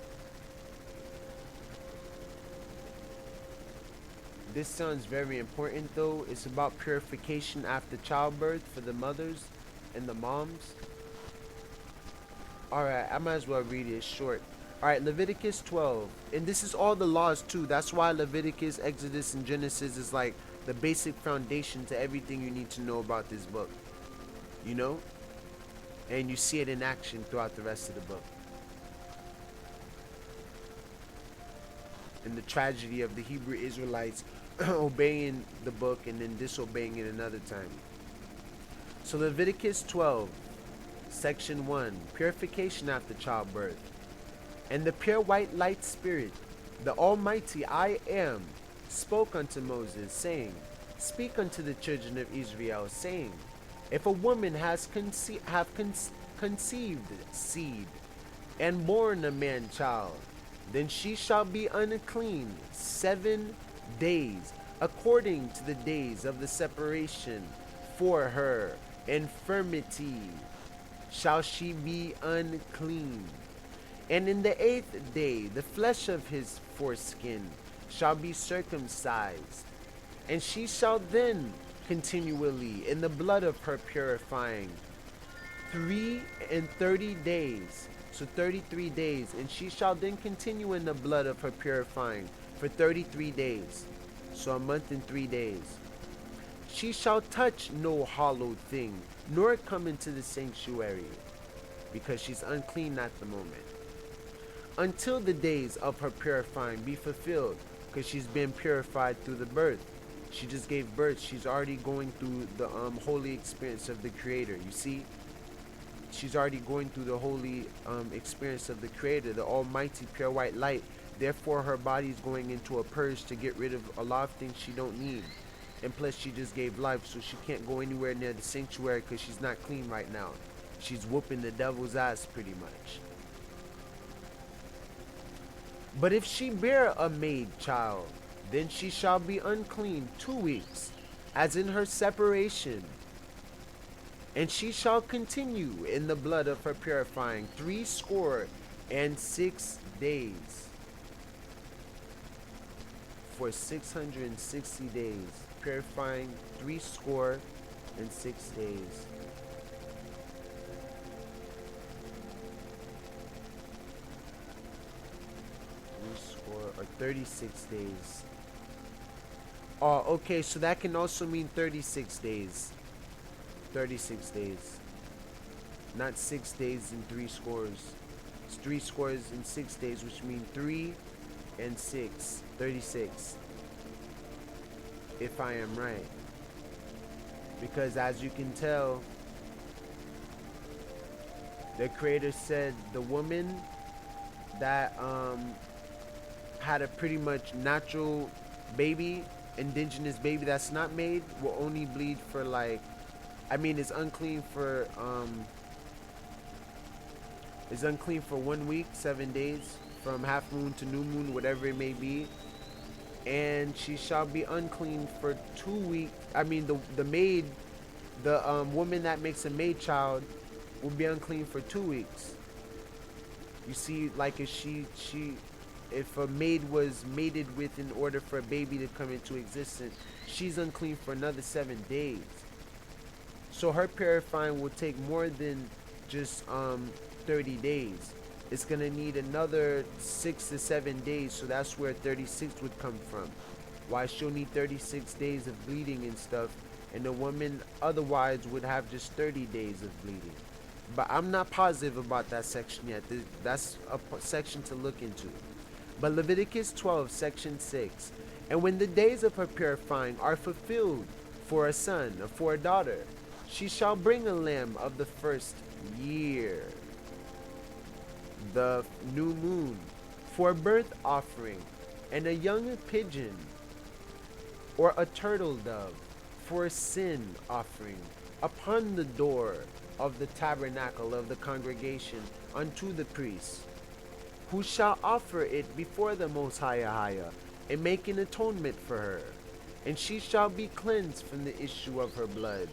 This sounds very important though. It's about purification after childbirth for the mothers and the moms. Alright, I might as well read it. It's short. Alright, Leviticus 12. And this is all the laws too. That's why Leviticus, Exodus, and Genesis is like the basic foundation to everything you need to know about this book. You know? And you see it in action throughout the rest of the book. And the tragedy of the Hebrew Israelites obeying the book and then disobeying it another time. So Leviticus 12, section 1, purification after childbirth. And the pure white light spirit, the Almighty I am, spoke unto Moses, saying, Speak unto the children of Israel, saying, If a woman has conceived seed, and born a man child, then she shall be unclean 7 days, according to the days of the separation. For her infirmity shall she be unclean. And in the 8th day the flesh of his foreskin shall be circumcised, and she shall then continually in the blood of her purifying 3 days. So 33 days, and she shall then continue in the blood of her purifying for 33 days. So a month and 3 days. She shall touch no hallowed thing, nor come into the sanctuary, because she's unclean at the moment, until the days of her purifying be fulfilled, because she's been purified through the birth. She just gave birth. She's already going through the holy experience of the Creator. You see? She's already going through the holy experience of the Creator, the Almighty pure white light. Therefore, her body is going into a purge to get rid of a lot of things she don't need. And plus, she just gave life, so she can't go anywhere near the sanctuary because she's not clean right now. She's whooping the devil's ass pretty much. But if she bear a maid child, then she shall be unclean 2 weeks, as in her separation. And she shall continue in the blood of her purifying 66 days. For 660 days. Purifying 66 days. Or 36 days. Oh, okay, so that can also mean 36 days. 36 days. Not 6 days and 3 scores. It's 3 scores and 6 days, which mean 3 and 6. 36. If I am right. Because as you can tell, the Creator said the woman that had a pretty much natural baby, indigenous baby that's not made, will only bleed for like, I mean, it's unclean for 1 week, 7 days, from half moon to new moon, whatever it may be. And she shall be unclean for 2 weeks. I mean, the maid, the woman that makes a maid child, will be unclean for 2 weeks. You see, like if a maid was mated with in order for a baby to come into existence, she's unclean for another 7 days. So her purifying will take more than just 30 days. It's gonna need another 6 to 7 days, so that's where 36 would come from. Why she'll need 36 days of bleeding and stuff, and the woman otherwise would have just 30 days of bleeding. But I'm not positive about that section yet. That's a section to look into. But Leviticus 12, section 6. And when the days of her purifying are fulfilled for a son or for a daughter, she shall bring a lamb of the first year, the new moon, for a burnt offering, and a young pigeon or a turtle dove for a sin offering upon the door of the tabernacle of the congregation unto the priest, who shall offer it before the Most High, and make an atonement for her, and she shall be cleansed from the issue of her blood.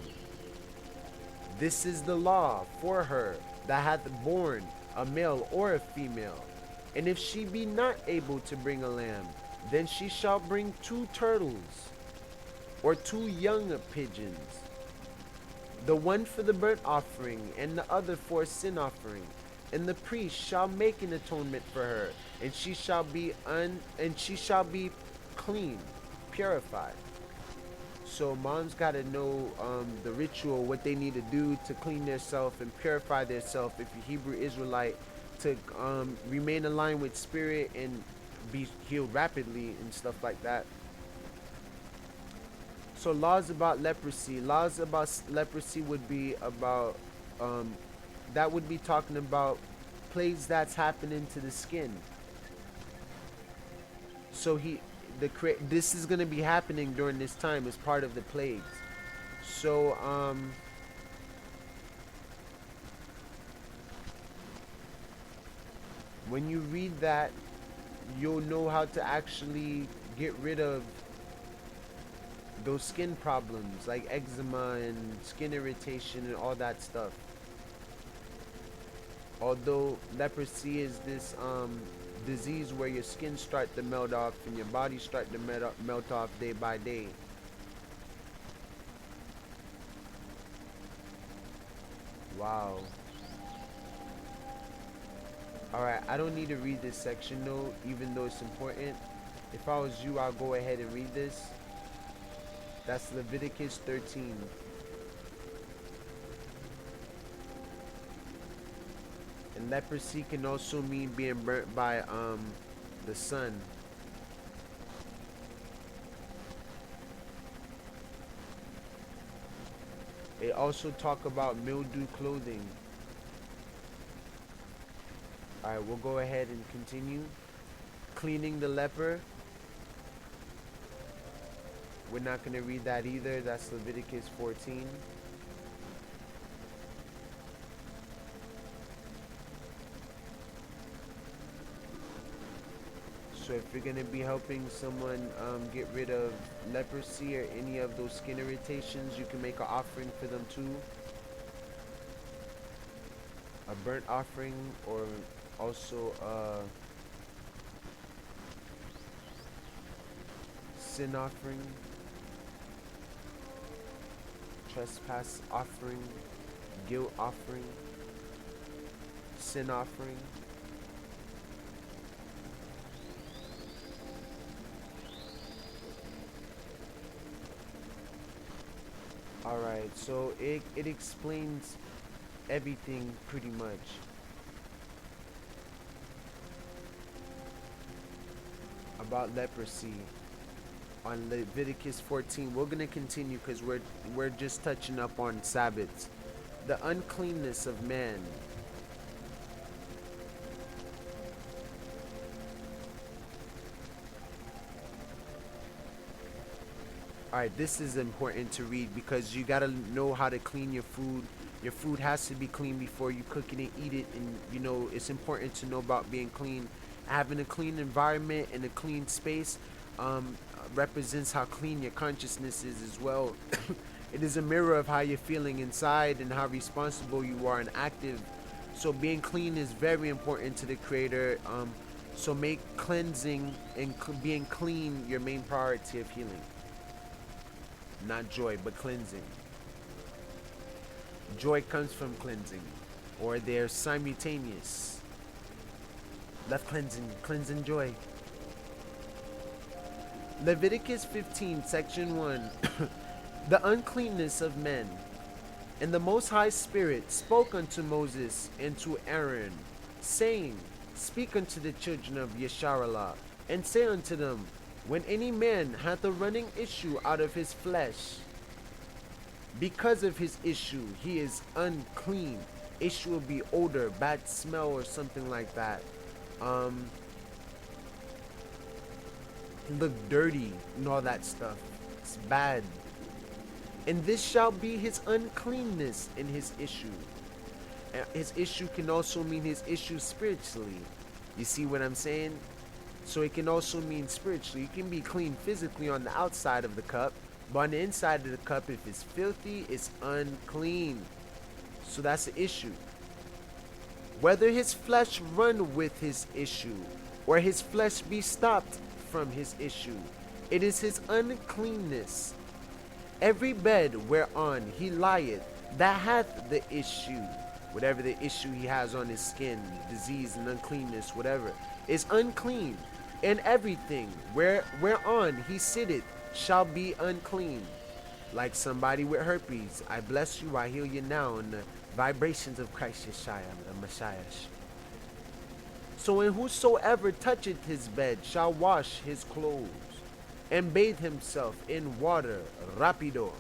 This is the law for her that hath borne a male or a female. And if she be not able to bring a lamb, then she shall bring 2 turtles or 2 young pigeons, the one for the burnt offering and the other for a sin offering. And the priest shall make an atonement for her, and she shall be clean, purified. So moms gotta know the ritual, what they need to do to clean themselves and purify themselves if you're Hebrew Israelite, to remain aligned with spirit and be healed rapidly and stuff like that. So laws about leprosy. Laws about leprosy would be about that would be talking about plagues that's happening to the skin. So this is going to be happening during this time as part of the plagues. So when you read that, you'll know how to actually get rid of those skin problems like eczema and skin irritation and all that stuff. Although leprosy is this disease where your skin start to melt off and your body start to melt off day by day. Wow. Alright, I don't need to read this section though, even though it's important. If I was you, I'll go ahead and read this. That's Leviticus 13. And leprosy can also mean being burnt by the sun. It also talk about mildew clothing. Alright, we'll go ahead and continue. Cleaning the leper. We're not going to read that either. That's Leviticus 14. So if you're going to be helping someone get rid of leprosy or any of those skin irritations, you can make an offering for them too. A burnt offering, or also a sin offering, trespass offering, guilt offering, sin offering. Alright, so it explains everything pretty much. About leprosy on Leviticus 14. We're going to continue because we're just touching up on Sabbaths. The uncleanness of man. All right, this is important to read because you gotta know how to clean your food. Your food has to be clean before you cook it and eat it, and it's important to know about being clean. Having a clean environment and a clean space represents how clean your consciousness is as well. It is a mirror of how you're feeling inside and how responsible you are and active. So being clean is very important to the Creator. So make cleansing and being clean your main priority of healing. Not joy, but cleansing. Joy comes from cleansing, or they're simultaneous. Left cleansing, cleansing joy. Leviticus 15, section 1. The uncleanness of men. And the Most High Spirit spoke unto Moses and to Aaron, saying, Speak unto the children of Yis-RoyAl, and say unto them, when any man hath a running issue out of his flesh, because of his issue, he is unclean. Issue will be odor, bad smell, or something like that. Look dirty and all that stuff. It's bad. And this shall be his uncleanness in his issue. And his issue can also mean his issue spiritually. You see what I'm saying? So it can also mean spiritually. You can be clean physically on the outside of the cup, but on the inside of the cup, if it's filthy, it's unclean. So that's the issue. Whether his flesh run with his issue, or his flesh be stopped from his issue, it is his uncleanness. Every bed whereon he lieth that hath the issue, whatever the issue he has on his skin, disease and uncleanness, whatever, is unclean. And everything whereon he sitteth shall be unclean. Like somebody with herpes, I bless you, I heal you now in the vibrations of Christ Yeshua, the Messiah. So, and whosoever toucheth his bed shall wash his clothes, and bathe himself in water, rapido,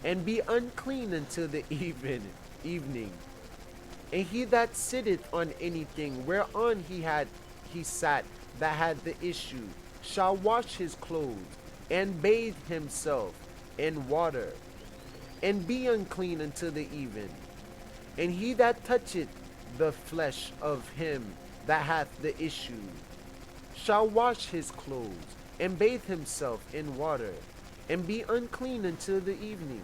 and be unclean until the evening. And he that sitteth on anything whereon he sat that had the issue shall wash his clothes, and bathe himself in water, and be unclean until the even. And he that toucheth the flesh of him that hath the issue shall wash his clothes, and bathe himself in water, and be unclean until the evening.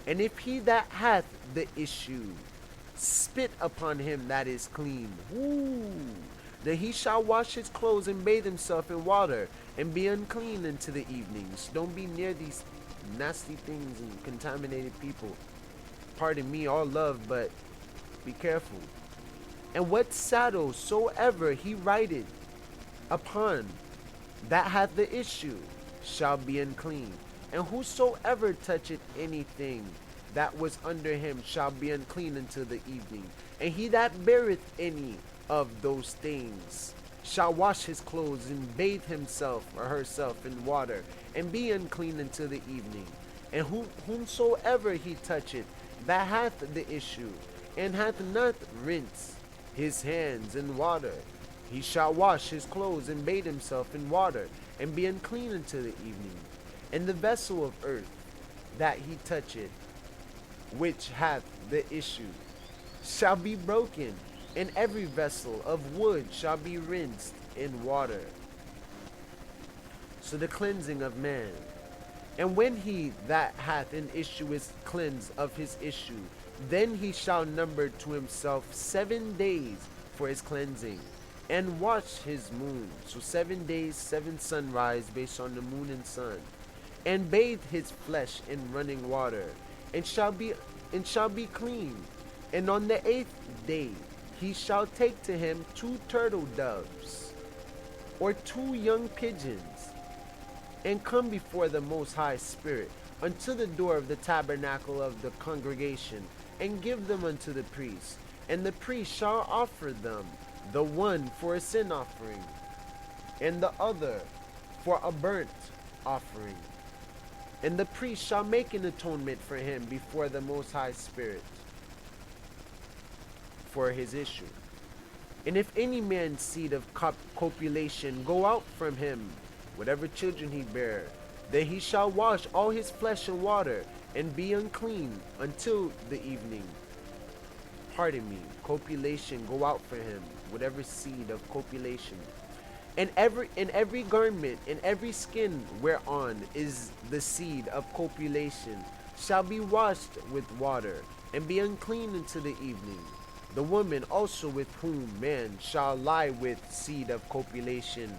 And if he that hath the issue spit upon him that is clean, then he shall wash his clothes and bathe himself in water, and be unclean unto the evenings. Don't be near these nasty things and contaminated people. Pardon me, all love, but be careful. And what saddle soever he rideth upon that hath the issue shall be unclean. And whosoever toucheth anything that was under him shall be unclean until the evening. And he that beareth any of those things shall wash his clothes and bathe himself or herself in water, and be unclean until the evening. And whomsoever he toucheth that hath the issue, and hath not rinsed his hands in water, he shall wash his clothes and bathe himself in water, and be unclean until the evening. And the vessel of earth that he toucheth, which hath the issue, shall be broken, and every vessel of wood shall be rinsed in water. So the cleansing of man. And when he that hath an issue is cleansed of his issue, then he shall number to himself 7 days for his cleansing, and watch his moon. So 7 days, 7 sunrise based on the moon and sun, and bathe his flesh in running water, and shall be clean. And on the 8th day he shall take to him 2 turtle doves, or 2 young pigeons, and come before the Most High Spirit unto the door of the tabernacle of the congregation, and give them unto the priest. And the priest shall offer them, the one for a sin offering, and the other for a burnt offering. And the priest shall make an atonement for him before the Most High Spirit for his issue. And if any man's seed of copulation go out from him, whatever children he bear, Then he shall wash all his flesh in water, and be unclean until the evening. Pardon me, copulation go out for him, whatever seed of copulation. And every garment and every skin whereon is the seed of copulation shall be washed with water, and be unclean until the evening. The woman also with whom man shall lie with seed of copulation,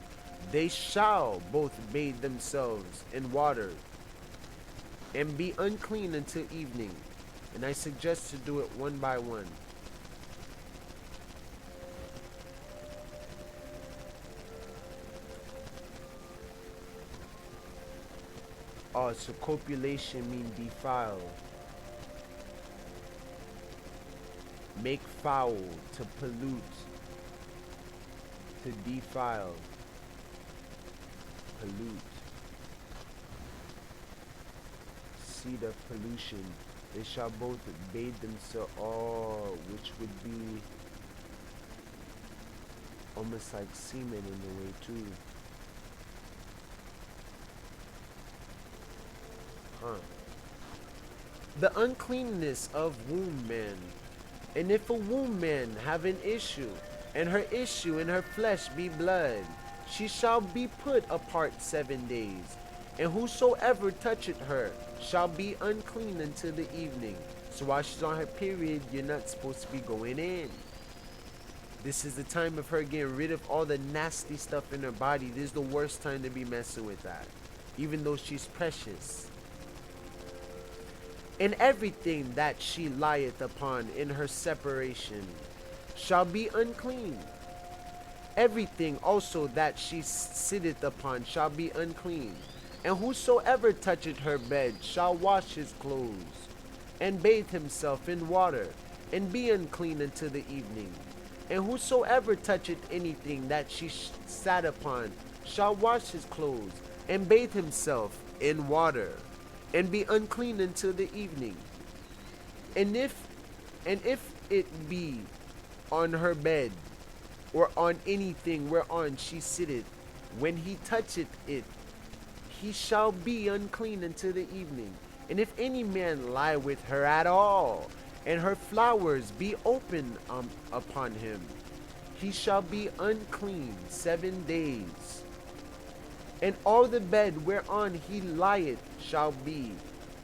they shall both bathe themselves in water, and be unclean until evening. And I suggest to do it one by one. Oh, so copulation mean defile. Make foul, to pollute, to defile, pollute. Seed of pollution. They shall both bathe themselves. Oh, which would be almost like semen in a way too. Huh. The uncleanness of womb man. And if a womb man have an issue, and her issue in her flesh be blood, she shall be put apart 7 days. And whosoever toucheth her shall be unclean until the evening. So while she's on her period, you're not supposed to be going in. This is the time of her getting rid of all the nasty stuff in her body. This is the worst time to be messing with that, even though she's precious. And everything that she lieth upon in her separation shall be unclean. Everything also that she sitteth upon shall be unclean. And whosoever toucheth her bed shall wash his clothes, and bathe himself in water, and be unclean until the evening. And whosoever toucheth anything that she sat upon shall wash his clothes, and bathe himself in water, and be unclean until the evening. And if it be on her bed, or on anything whereon she sitteth, when he toucheth it, he shall be unclean until the evening. And if any man lie with her at all, and her flowers be open upon him, he shall be unclean 7 days. And all the bed whereon he lieth shall be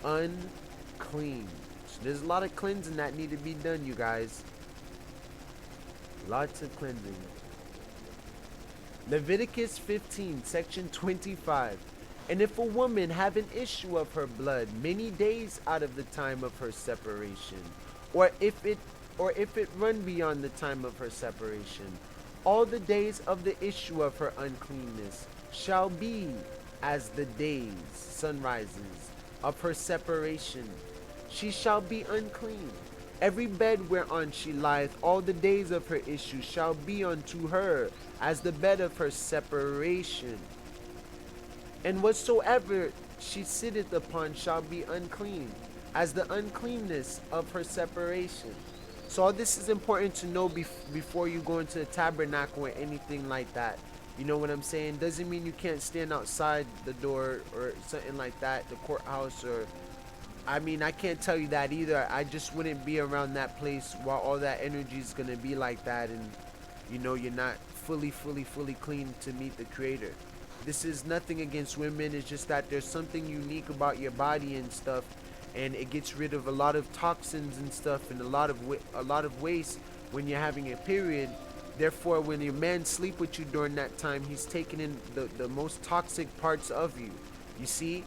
unclean. So there's a lot of cleansing that need to be done, you guys. Lots of cleansing. Leviticus 15, section 25. And if a woman have an issue of her blood many days out of the time of her separation, or if it run beyond the time of her separation, all the days of the issue of her uncleanness shall be as the days, sunrises, of her separation. She shall be unclean. Every bed whereon she lieth all the days of her issue shall be unto her as the bed of her separation. And whatsoever she sitteth upon shall be unclean, as the uncleanness of her separation. So all this is important to know before you go into the tabernacle or anything like that. You know what I'm saying? Doesn't mean you can't stand outside the door or something like that, the courthouse, or I mean, I can't tell you that either. I just wouldn't be around that place while all that energy is going to be like that, and you know, you're not fully clean to meet the Creator. This is nothing against women. It's just that there's something unique about your body and stuff, and it gets rid of a lot of toxins and stuff, and a lot of waste when you're having a period. Therefore, when your man sleep with you during that time, he's taking in the most toxic parts of you. You see?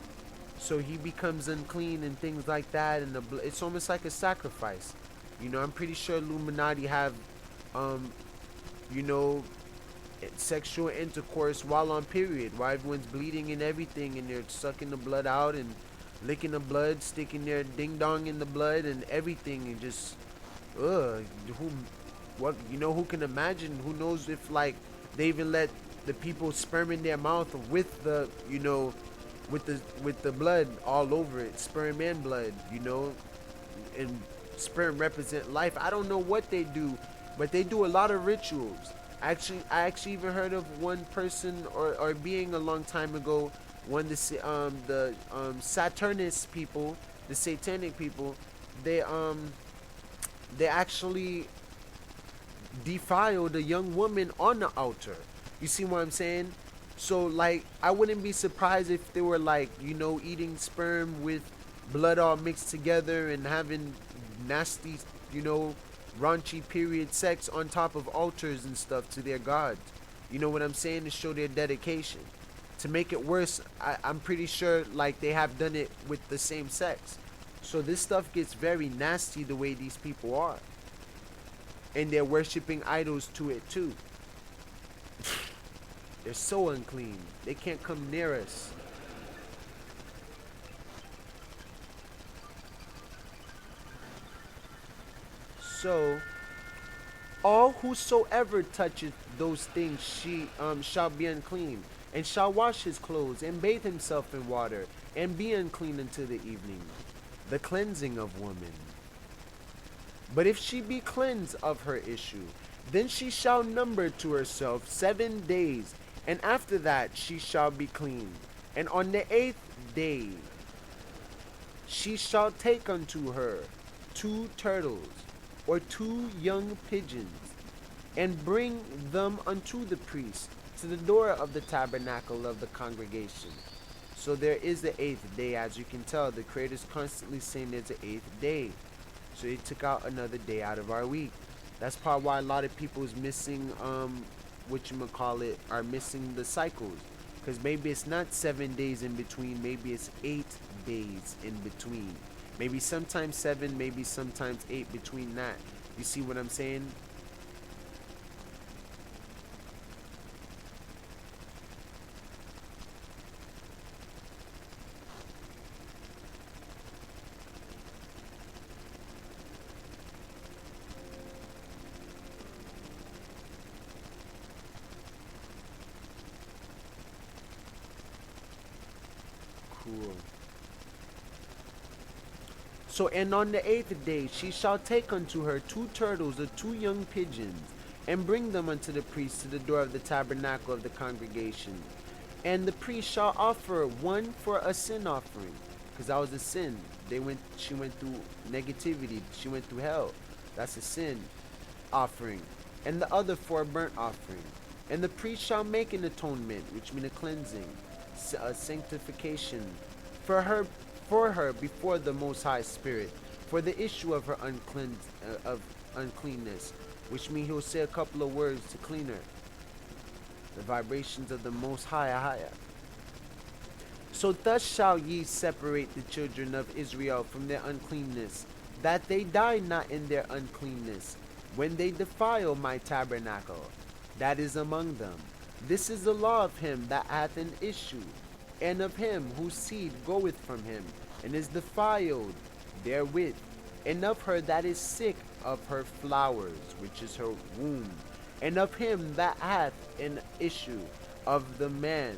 So he becomes unclean and things like that, and it's almost like a sacrifice. You know, I'm pretty sure Illuminati have, you know, sexual intercourse while on period, while everyone's bleeding and everything, and they're sucking the blood out and licking the blood, sticking their ding dong in the blood and everything, and just, who can imagine? Who knows if like they even let the people sperm in their mouth with the, you know, with the blood all over it, sperm and blood, you know, and sperm represent life. I don't know what they do, but they do a lot of rituals. I actually even heard of one person or being a long time ago when the Saturnist people, the satanic people, they they actually defiled a young woman on the altar. You see what I'm saying? So like I wouldn't be surprised if they were like, you know, eating sperm with blood all mixed together and having nasty, you know, raunchy period sex on top of altars and stuff to their gods. You know what I'm saying? To show their dedication. To make it worse, I'm pretty sure like they have done it with the same sex. So this stuff gets very nasty the way these people are. And they're worshiping idols to it too. They're so unclean. They can't come near us. So all whosoever toucheth those things she shall be unclean, and shall wash his clothes, and bathe himself in water, and be unclean until the evening. The cleansing of woman. But if she be cleansed of her issue, then she shall number to herself 7 days, and after that she shall be clean. And on the 8th day she shall take unto her 2 turtles, or 2 young pigeons, and bring them unto the priest to the door of the tabernacle of the congregation. So there is the 8th day. As you can tell, the Creator's constantly saying there's an 8th day. So he took out another day out of our week. That's probably why a lot of people is missing whatchamacallit, are missing the cycles. Because maybe it's not 7 days in between, maybe it's 8 days in between. Maybe sometimes 7, maybe sometimes 8 between that. You see what I'm saying? Cool. So, and on the 8th day she shall take unto her 2 turtles or 2 young pigeons, and bring them unto the priest to the door of the tabernacle of the congregation. And the priest shall offer one for a sin offering, because that was a sin. She went through negativity. She went through hell. That's a sin offering. And the other for a burnt offering. And the priest shall make an atonement, which means a cleansing, a sanctification for her before the Most High Spirit, for the issue of her uncleanness, which means he'll say a couple of words to clean her. The vibrations of the Most High. So thus shall ye separate the children of Israel from their uncleanness, that they die not in their uncleanness, when they defile my tabernacle that is among them. This is the law of him that hath an issue, and of him whose seed goeth from him, and is defiled therewith, and of her that is sick of her flowers, which is her womb, and of him that hath an issue, of the man,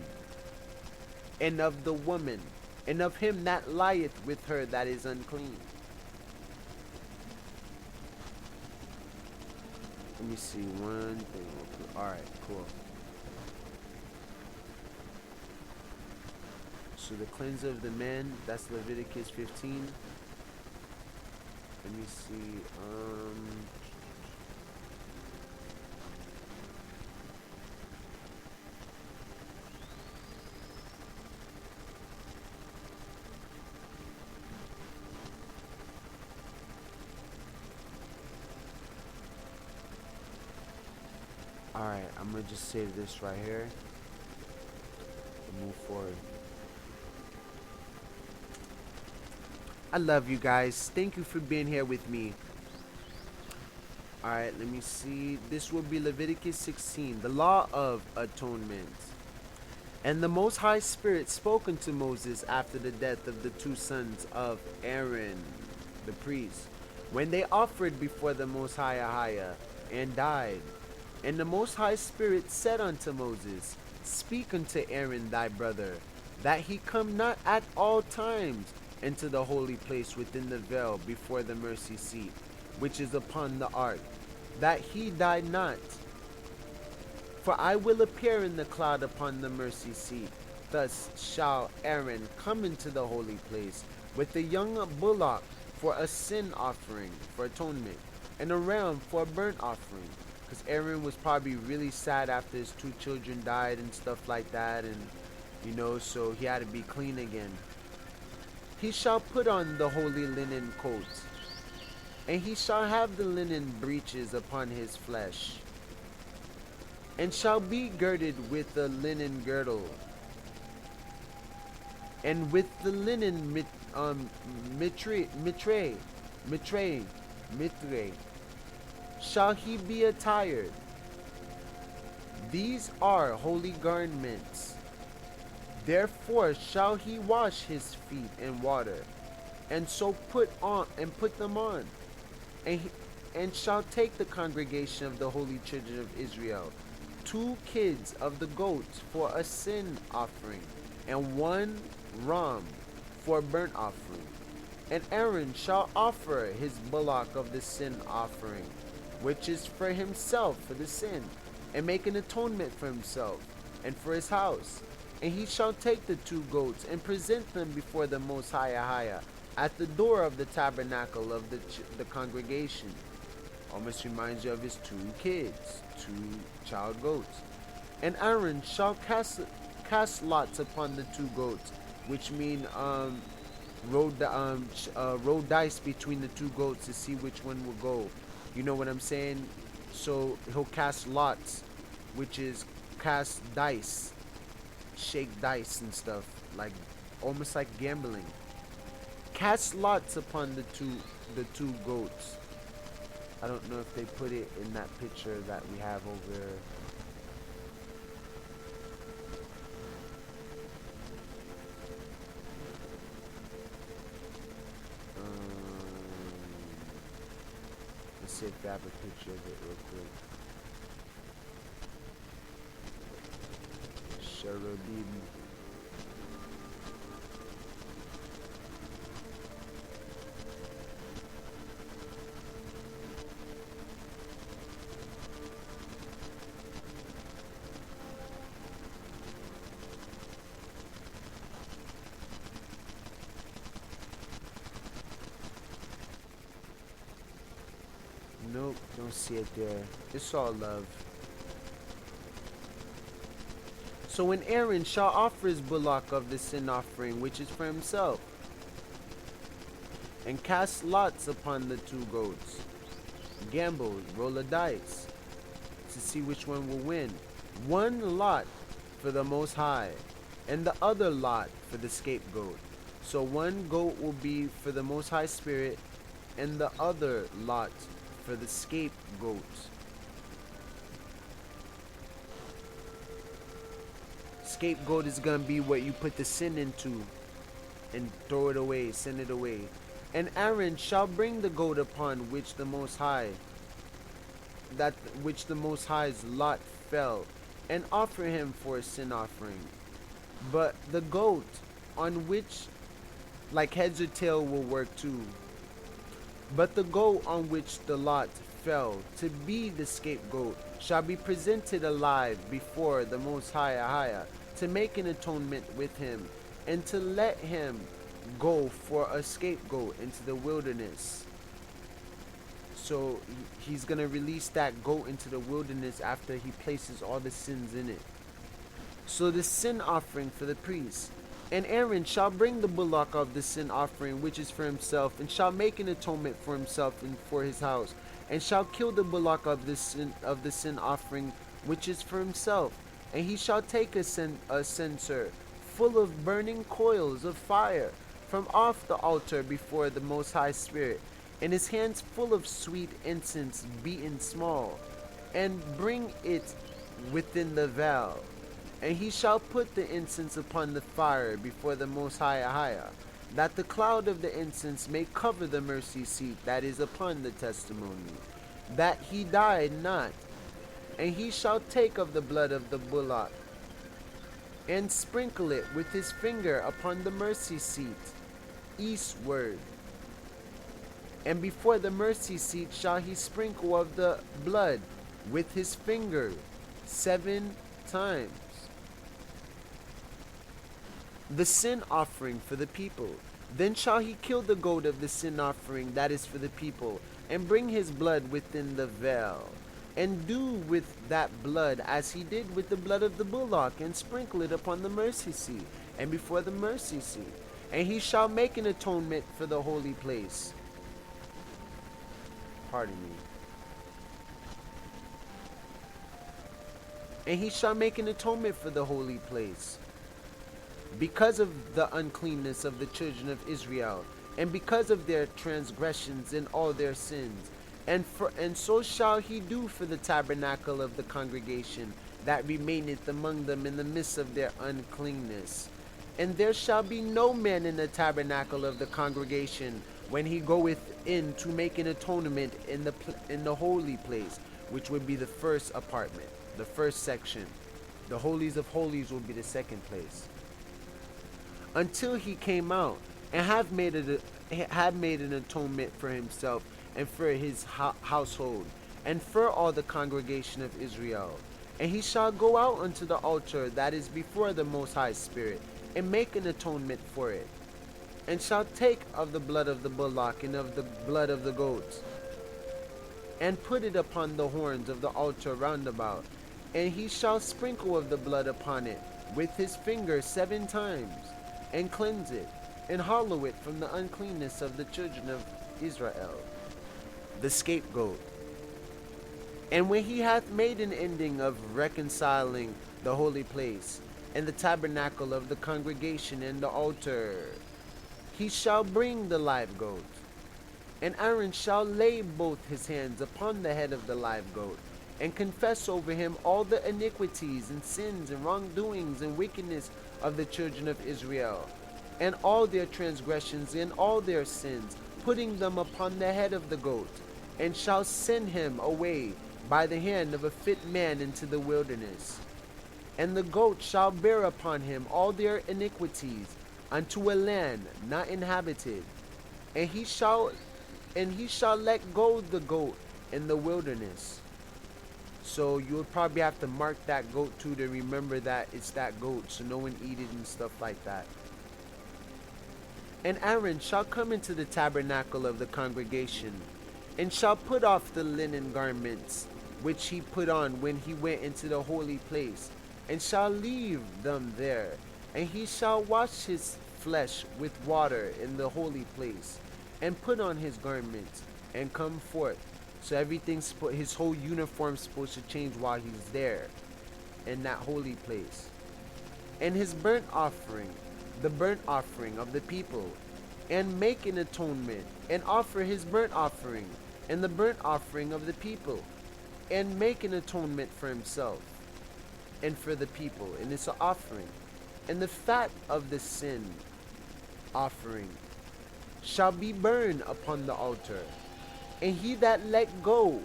and of the woman, and of him that lieth with her that is unclean. Let me see one thing. Alright, cool. So the cleanser of the man, that's Leviticus 15. Let me see. Alright, I'm gonna just save this right here and move forward. I love you guys. Thank you for being here with me. Alright, let me see. This will be Leviticus 16, the law of atonement. And the Most High Spirit spoke unto Moses after the death of the 2 sons of Aaron, the priest, when they offered before the Most High and died. And the Most High Spirit said unto Moses, Speak unto Aaron thy brother, that he come not at all times into the holy place within the veil before the mercy seat, which is upon the ark, that he die not. For I will appear in the cloud upon the mercy seat, Thus shall Aaron come into the holy place with the young bullock for a sin offering for atonement, and a ram for a burnt offering. Because Aaron was probably really sad after his two children died and stuff like that, and so he had to be clean again. He shall put on the holy linen coat, and he shall have the linen breeches upon his flesh, and shall be girded with the linen girdle, and with the linen mitre shall he be attired. These are holy garments. Therefore shall he wash his feet in water, and so put them on, and shall take the congregation of the holy children of Israel 2 kids of the goats for a sin offering, and 1 ram for a burnt offering. And Aaron shall offer his bullock of the sin offering, which is for himself for the sin, and make an atonement for himself and for his house. And he shall take the 2 goats and present them before the Most High at the door of the tabernacle of the congregation. Almost reminds you of his 2 kids, 2 child goats. And Aaron shall cast lots upon the 2 goats, which mean roll dice between the 2 goats to see which one will go. You know what I'm saying? So he'll cast lots, which is cast dice, shake dice and stuff, like almost like gambling. Cast lots upon the two goats. I don't know if they put it in that picture that we have over there. Let's see if they have a picture of it real quick. Cherubim. Nope, don't see it there. It's all love. So when Aaron shall offer his bullock of the sin offering, which is for himself, and cast lots upon the 2 goats, gamble, roll a dice, to see which one will win. 1 lot for the Most High, and the other lot for the scapegoat. So 1 goat will be for the Most High Spirit, and the other lot for the scapegoat. Scapegoat is going to be what you put the sin into and throw it away, send it away. And Aaron shall bring the goat upon which the Most High's lot fell, and offer him for a sin offering. But the goat on which, like heads or tail will work too, but the goat on which the lot fell to be the scapegoat shall be presented alive before the Most High to make an atonement with him, and to let him go for a scapegoat into the wilderness. So he's going to release that goat into the wilderness after he places all the sins in it. So the sin offering for the priest. And Aaron shall bring the bullock of the sin offering, which is for himself, and shall make an atonement for himself and for his house, and shall kill the bullock of the sin offering, which is for himself. And he shall take a censer full of burning coals of fire from off the altar before the Most High Spirit, and his hands full of sweet incense beaten small, and bring it within the veil. And he shall put the incense upon the fire before the Most High, that the cloud of the incense may cover the mercy seat that is upon the testimony, that he died not. And he shall take of the blood of the bullock, and sprinkle it with his finger upon the mercy seat, eastward. And before the mercy seat shall he sprinkle of the blood with his finger 7 times. the sin offering for the people. Then shall he kill the goat of the sin offering that is for the people, and bring his blood within the veil, and do with that blood as he did with the blood of the bullock, and sprinkle it upon the mercy seat, and before the mercy seat. And he shall make an atonement for the holy place. Pardon me. And he shall make an atonement for the holy place, because of the uncleanness of the children of Israel, and because of their transgressions and all their sins. And so shall he do for the tabernacle of the congregation that remaineth among them in the midst of their uncleanness. And there shall be no man in the tabernacle of the congregation when he goeth in to make an atonement in the holy place, which would be the first apartment, the first section. The holies of holies will be the second place, until he came out and had made an atonement for himself and for his household and for all the congregation of Israel. And he shall go out unto the altar that is before the Most High Spirit, and make an atonement for it, and shall take of the blood of the bullock and of the blood of the goats, and put it upon the horns of the altar round about, and he shall sprinkle of the blood upon it with his finger 7 times, and cleanse it, and hallow it from the uncleanness of the children of Israel. The scapegoat. And when he hath made an ending of reconciling the holy place, and the tabernacle of the congregation and the altar, he shall bring the live goat. And Aaron shall lay both his hands upon the head of the live goat, and confess over him all the iniquities and sins and wrongdoings and wickedness of the children of Israel, and all their transgressions and all their sins, putting them upon the head of the goat, and shall send him away by the hand of a fit man into the wilderness. And the goat shall bear upon him all their iniquities unto a land not inhabited, and he shall let go the goat in the wilderness. So you would probably have to mark that goat too, to remember that it's that goat, so no one eat it and stuff like that. And Aaron shall come into the tabernacle of the congregation, and shall put off the linen garments which he put on when he went into the holy place, and shall leave them there. And he shall wash his flesh with water in the holy place, and put on his garments, and come forth. So everything's, his whole uniform's supposed to change while he's there in that holy place. And his burnt offering, the burnt offering of the people, and make an atonement, and offer his burnt offering, and the burnt offering of the people, and make an atonement for himself and for the people, and it's an offering. And the fat of the sin offering shall be burned upon the altar. And he that let go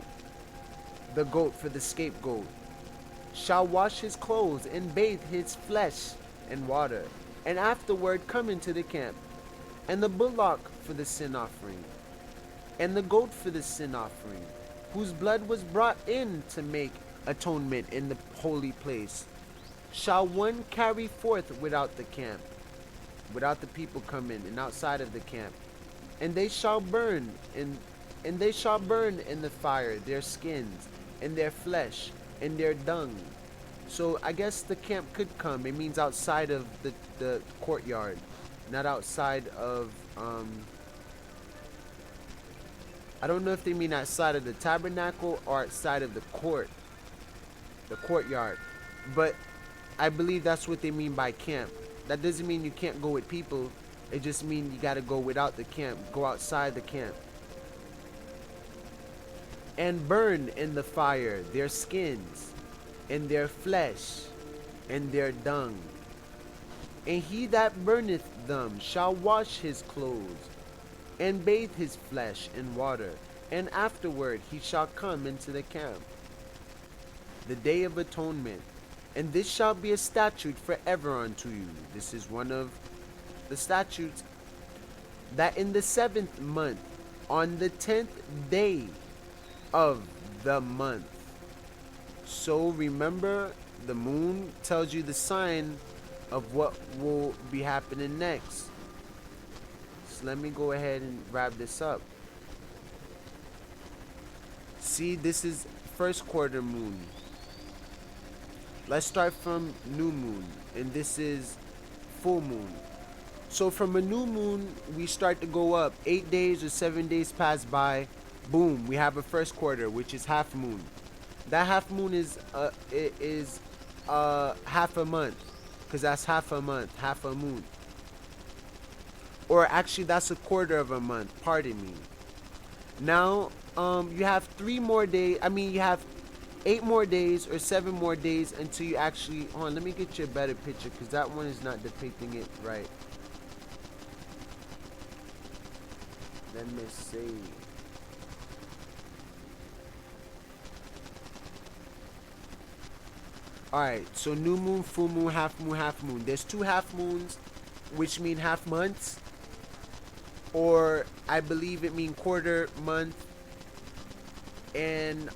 the goat for the scapegoat shall wash his clothes and bathe his flesh in water, and afterward come into the camp. And the bullock for the sin offering, and the goat for the sin offering, whose blood was brought in to make atonement in the holy place, shall one carry forth without the camp, without the people come in, and outside of the camp. And they shall burn in the fire their skins and their flesh and their dung. So I guess the camp could come. It means outside of the courtyard, not outside of I don't know if they mean outside of the tabernacle or outside of the courtyard, but I believe that's what they mean by camp. That doesn't mean you can't go with people. It just means you got to go without the camp, go outside the camp. And burn in the fire their skins and their flesh and their dung. And he that burneth them shall wash his clothes and bathe his flesh in water, and afterward he shall come into the camp. The day of atonement. And this shall be a statute forever unto you. This is one of the statutes, that in the 7th month, on the 10th day of the month. So remember, the moon tells you the sign of what will be happening next. So let me go ahead and wrap this up. See, this is first quarter moon. Let's start from new moon, and this is full moon. So from a new moon, we start to go up. 8 days or 7 days pass by. Boom, we have a first quarter, which is half moon. That half moon is half a month, because that's half a month, half a moon. Or actually, that's a quarter of a month. Pardon me. Now, you have 3 more days. I mean, you have 8 more days or 7 more days until you actually. Hold on, let me get you a better picture, because that one is not depicting it right. Let me see. Alright, so new moon, full moon, half moon, half moon. There's 2 half moons, which mean half months. Or I believe it mean quarter month. And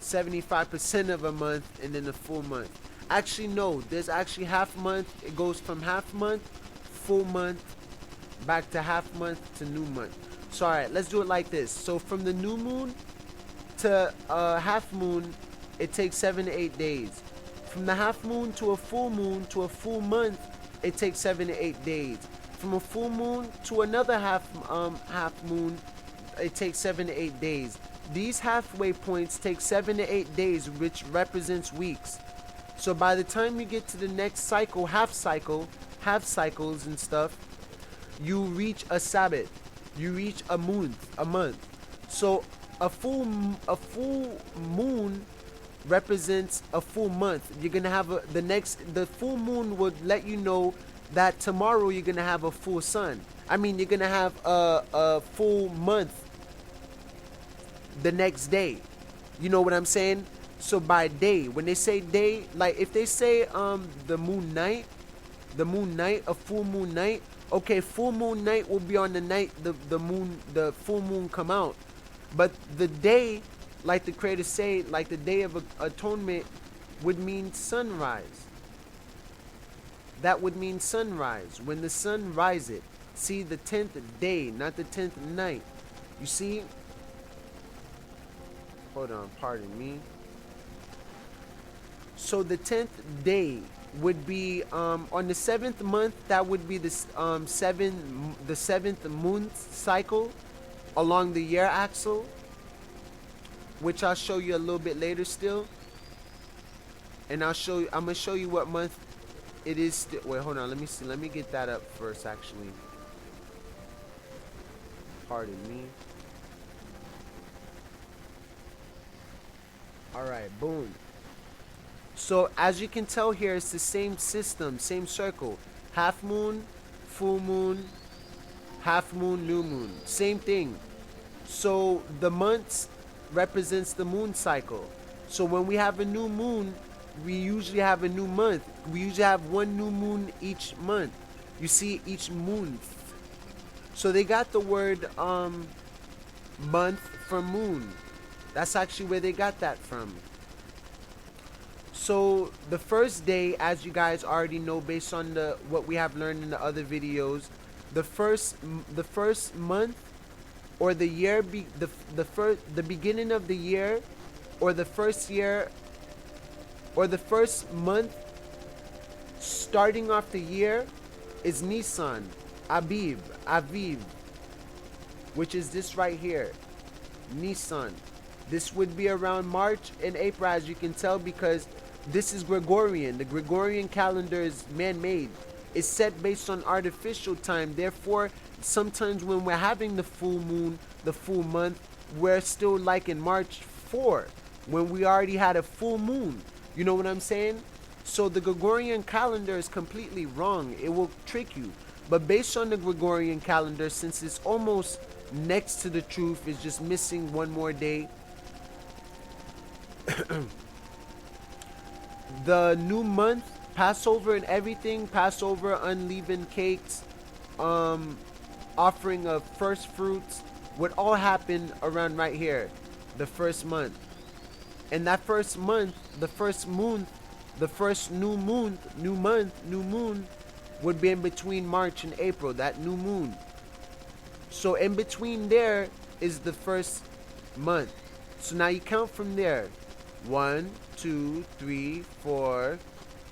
75% of a month, and then a full month. Actually, no, there's actually half month. It goes from half month, full month, back to half month to new month. So alright, let's do it like this. So from the new moon to half moon, it takes 7 to 8 days. From the half moon to a full month, it takes 7 to 8 days. From a full moon to another half moon, it takes 7 to 8 days. These halfway points take 7 to 8 days, which represents weeks. So by the time you get to the next cycle, half cycles and stuff, you reach a Sabbath. You reach a month. So a full moon represents a full month. You're gonna have the full moon would let you know that tomorrow you're gonna have a full sun. I mean, you're gonna have a full month the next day. You know what I'm saying? So by day, when they say day, like if they say the moon night, a full moon night. Okay, full moon night will be on the night the full moon come out. But the day, like the creators say, like the day of atonement would mean sunrise. That would mean sunrise, when the sun rises. See, the 10th day, not the 10th night. You see? Hold on, pardon me. So the 10th day would be on the 7th month. That would be the 7th moon cycle along the year axle, which I'll show you a little bit later still. And I'm gonna show you what month it is. Wait, hold on. Let me see. Let me get that up first, actually. Pardon me. Alright, boom. So as you can tell here, it's the same system, same circle. Half moon, full moon, half moon, new moon. Same thing. So the months represents the moon cycle. So when we have a new moon, we usually have a new month. We usually have one new moon each month. You see, each month. So they got the word month from moon. That's actually where they got that from. So the first day, as you guys already know, based on what we have learned in the other videos, the first month or the year, the beginning of the year, or the first year, or the first month starting off the year is Nisan, Aviv, which is this right here, Nisan. This would be around March and April, as you can tell, because this is Gregorian. The Gregorian calendar is man-made. It's set based on artificial time. Therefore, sometimes when we're having the full moon, the full month, we're still like in March 4, when we already had a full moon. You know what I'm saying? So the Gregorian calendar is completely wrong. It will trick you. But based on the Gregorian calendar, since it's almost next to the truth, it's just missing one more day. The new month, Passover and everything, Passover, unleavened cakes, offering of first fruits, would all happen around right here, the first month. And that first month, the first moon, The first new moon would be in between March and April, that new moon. So in between there is the first month. So now you count from there. 1, 2, 3, 4,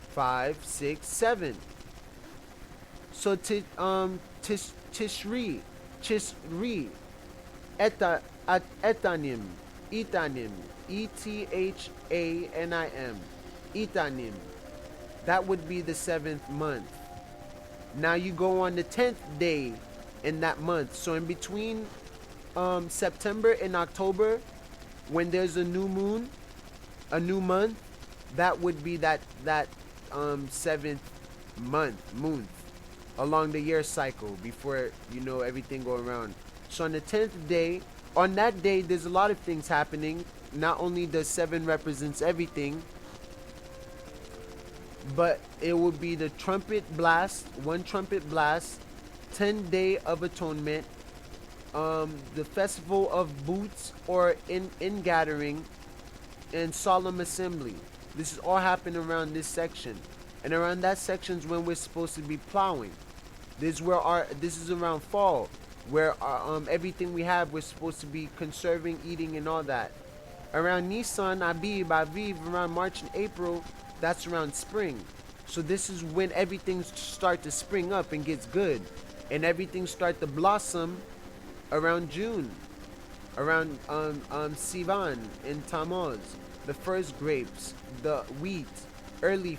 5, 6, 7. So Tishri, Etanim, Ethanim, Etanim. That would be the 7th month. Now you go on the 10th day in that month. So in between September and October, when there's a new moon, a new month, that would be that 7th month along the year cycle before everything go around. So on the 10th day, on that day, there's a lot of things happening. Not only does 7 represents everything, but it will be the trumpet blast, 1 trumpet blast, 10 day of atonement, the festival of booths or in gathering, and solemn assembly. This is all happening around this section, and around that section is when we're supposed to be plowing. This is around fall, where everything we have we're supposed to be conserving, eating, and all that. Around Nisan, Aviv, around March and April, that's around spring. So this is when everything start to spring up and gets good, and everything start to blossom around June, around Sivan and Tammuz, the first grapes, the wheat, early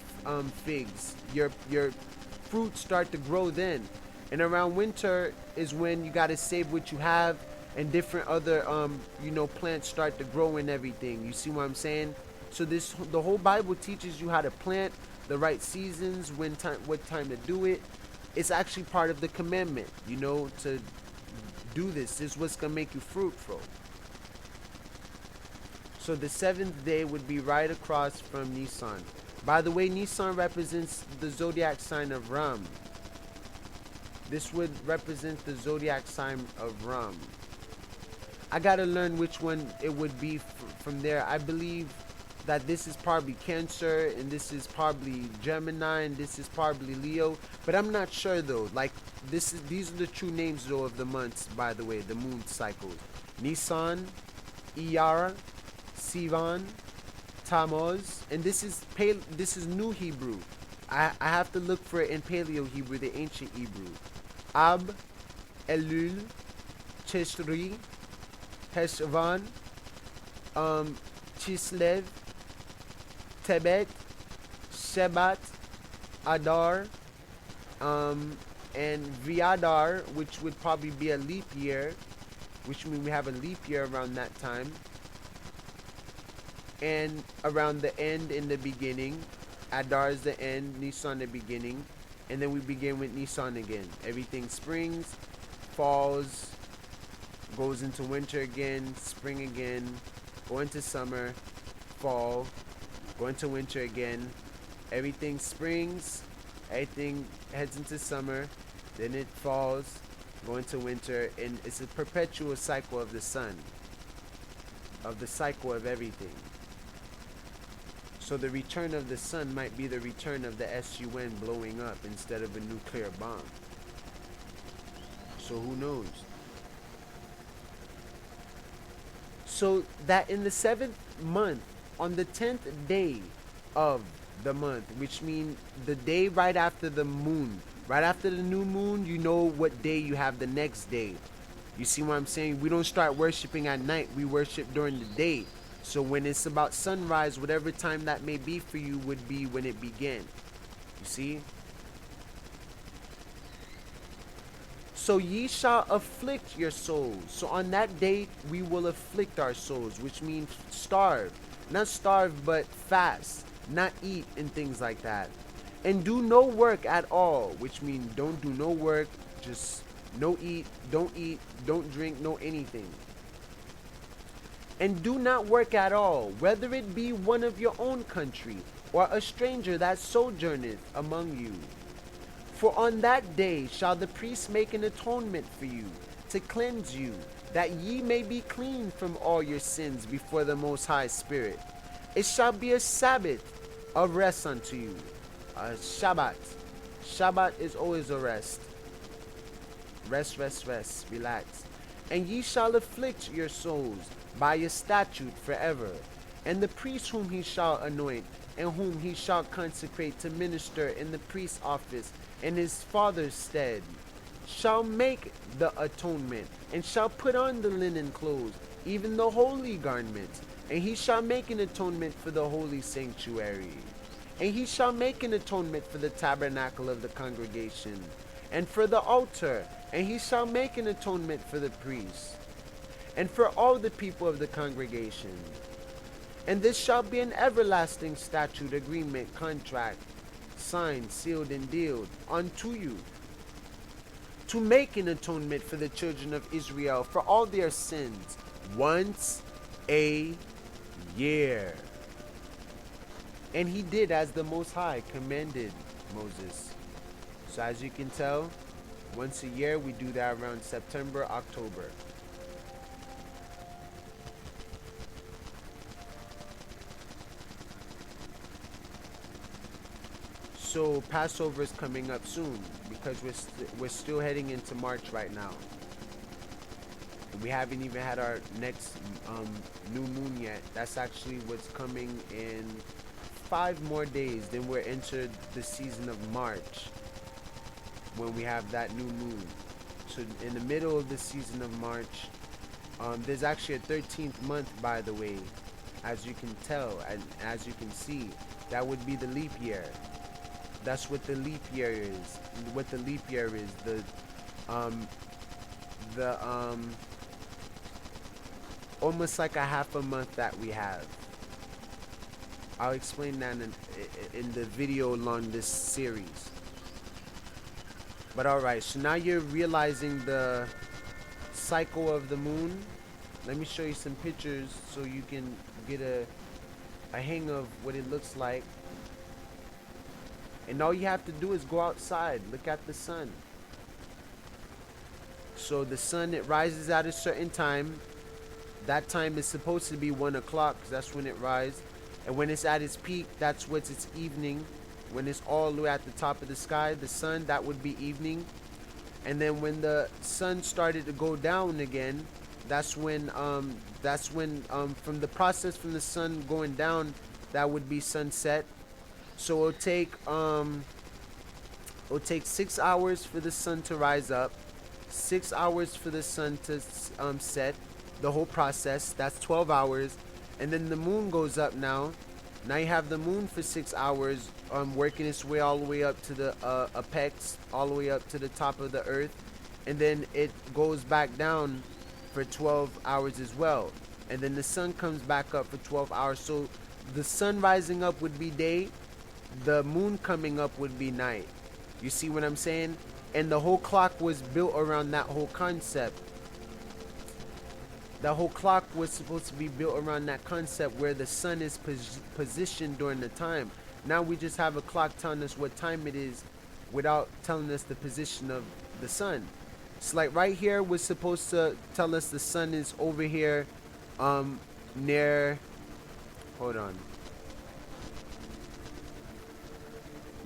figs. Your fruits start to grow then, and around winter is when you got to save what you have, and different other plants start to grow and everything. You see what I'm saying? So the whole Bible teaches you how to plant, the right seasons, what time to do it. It's actually part of the commandment, to do this. This is what's gonna make you fruitful. So the 7th day would be right across from Nisan. By the way, Nisan represents the zodiac sign of Ram. This would represent the zodiac sign of Ram. I gotta learn which one it would be from there. I believe that this is probably Cancer, and this is probably Gemini, and this is probably Leo, but I'm not sure though. Like these are the true names though of the months, by the way, the moon cycles. Nisan, Iyar, Sivan, Tammuz, and this is New Hebrew. I have to look for it in Paleo Hebrew, the ancient Hebrew. Ab, Elul, Tishri, Heshvan, Chislev, Tebet, Shebat, Adar, and Viadar, which would probably be a leap year, which means we have a leap year around that time, and around the end in the beginning. Adar is the end, Nisan the beginning, and then we begin with Nisan again. Everything springs, falls, goes into winter again, spring again, go into summer, fall, go into winter again. Everything springs, everything heads into summer, then it falls, go into winter, and it's a perpetual cycle of the sun, of the cycle of everything. So the return of the sun might be the return of the SUN blowing up instead of a nuclear bomb. So who knows? So that in the 7th month, on the 10th day of the month, which means the day right after the moon, right after the new moon, you know what day you have the next day. You see what I'm saying? We don't start worshiping at night, we worship during the day. So when it's about sunrise, whatever time that may be for you would be when it began. You see? So ye shall afflict your souls. So on that day, we will afflict our souls, which means starve. Not starve, but fast. Not eat and things like that. And do no work at all, which means don't do no work, just no eat, don't drink, no anything. And do not work at all, whether it be one of your own country, or a stranger that sojourneth among you. For on that day shall the priest make an atonement for you, to cleanse you, that ye may be clean from all your sins before the Most High Spirit. It shall be a Sabbath of rest unto you. Shabbat. Shabbat is always a rest. Rest, rest, rest. Relax. And ye shall afflict your souls by your statute forever. And the priest whom he shall anoint, and whom he shall consecrate to minister in the priest's office in his father's stead, shall make the atonement, and shall put on the linen clothes, even the holy garments. And he shall make an atonement for the holy sanctuary. And he shall make an atonement for the tabernacle of the congregation, and for the altar. And he shall make an atonement for the priests, and for all the people of the congregation. And this shall be an everlasting statute, agreement, contract, signed, sealed, and sealed unto you, to make an atonement for the children of Israel for all their sins once a year. And he did as the Most High commanded Moses. So as you can tell, once a year we do that around September, October. So Passover is coming up soon, because we're still heading into March right now. We haven't even had our next new moon yet. That's actually what's coming in 5 more days. Then we're entered the season of March, when we have that new moon. So in the middle of the season of March, there's actually a 13th month, by the way, as you can tell, and as you can see, that would be the leap year. That's what the leap year is. What the leap year is, almost like a half a month that we have. I'll explain that in the video along this series. But alright, so now you're realizing the cycle of the moon. Let me show you some pictures so you can get a hang of what it looks like. And all you have to do is go outside, look at the sun. So the sun, it rises at a certain time. That time is supposed to be 1 o'clock, because that's when it rises. And when it's at its peak, that's what's its evening. When it's all the way at the top of the sky, the sun, that would be evening. And then when the sun started to go down again, that's when from the process from the sun going down, that would be sunset. So it'll take 6 hours for the sun to rise up, 6 hours for the sun to set. The whole process, that's 12 hours. And then the moon goes up now. Now you have the moon for 6 hours, working its way all the way up to the apex, all the way up to the top of the earth. And then it goes back down for 12 hours as well. And then the sun comes back up for 12 hours. So the sun rising up would be day, the moon coming up would be night. You see what I'm saying? And the whole clock was built around that whole concept. The whole clock was supposed to be built around that concept where the sun is positioned during the time. Now we just have a clock telling us what time it is without telling us the position of the sun. It's like right here was supposed to tell us the sun is over here near, hold on,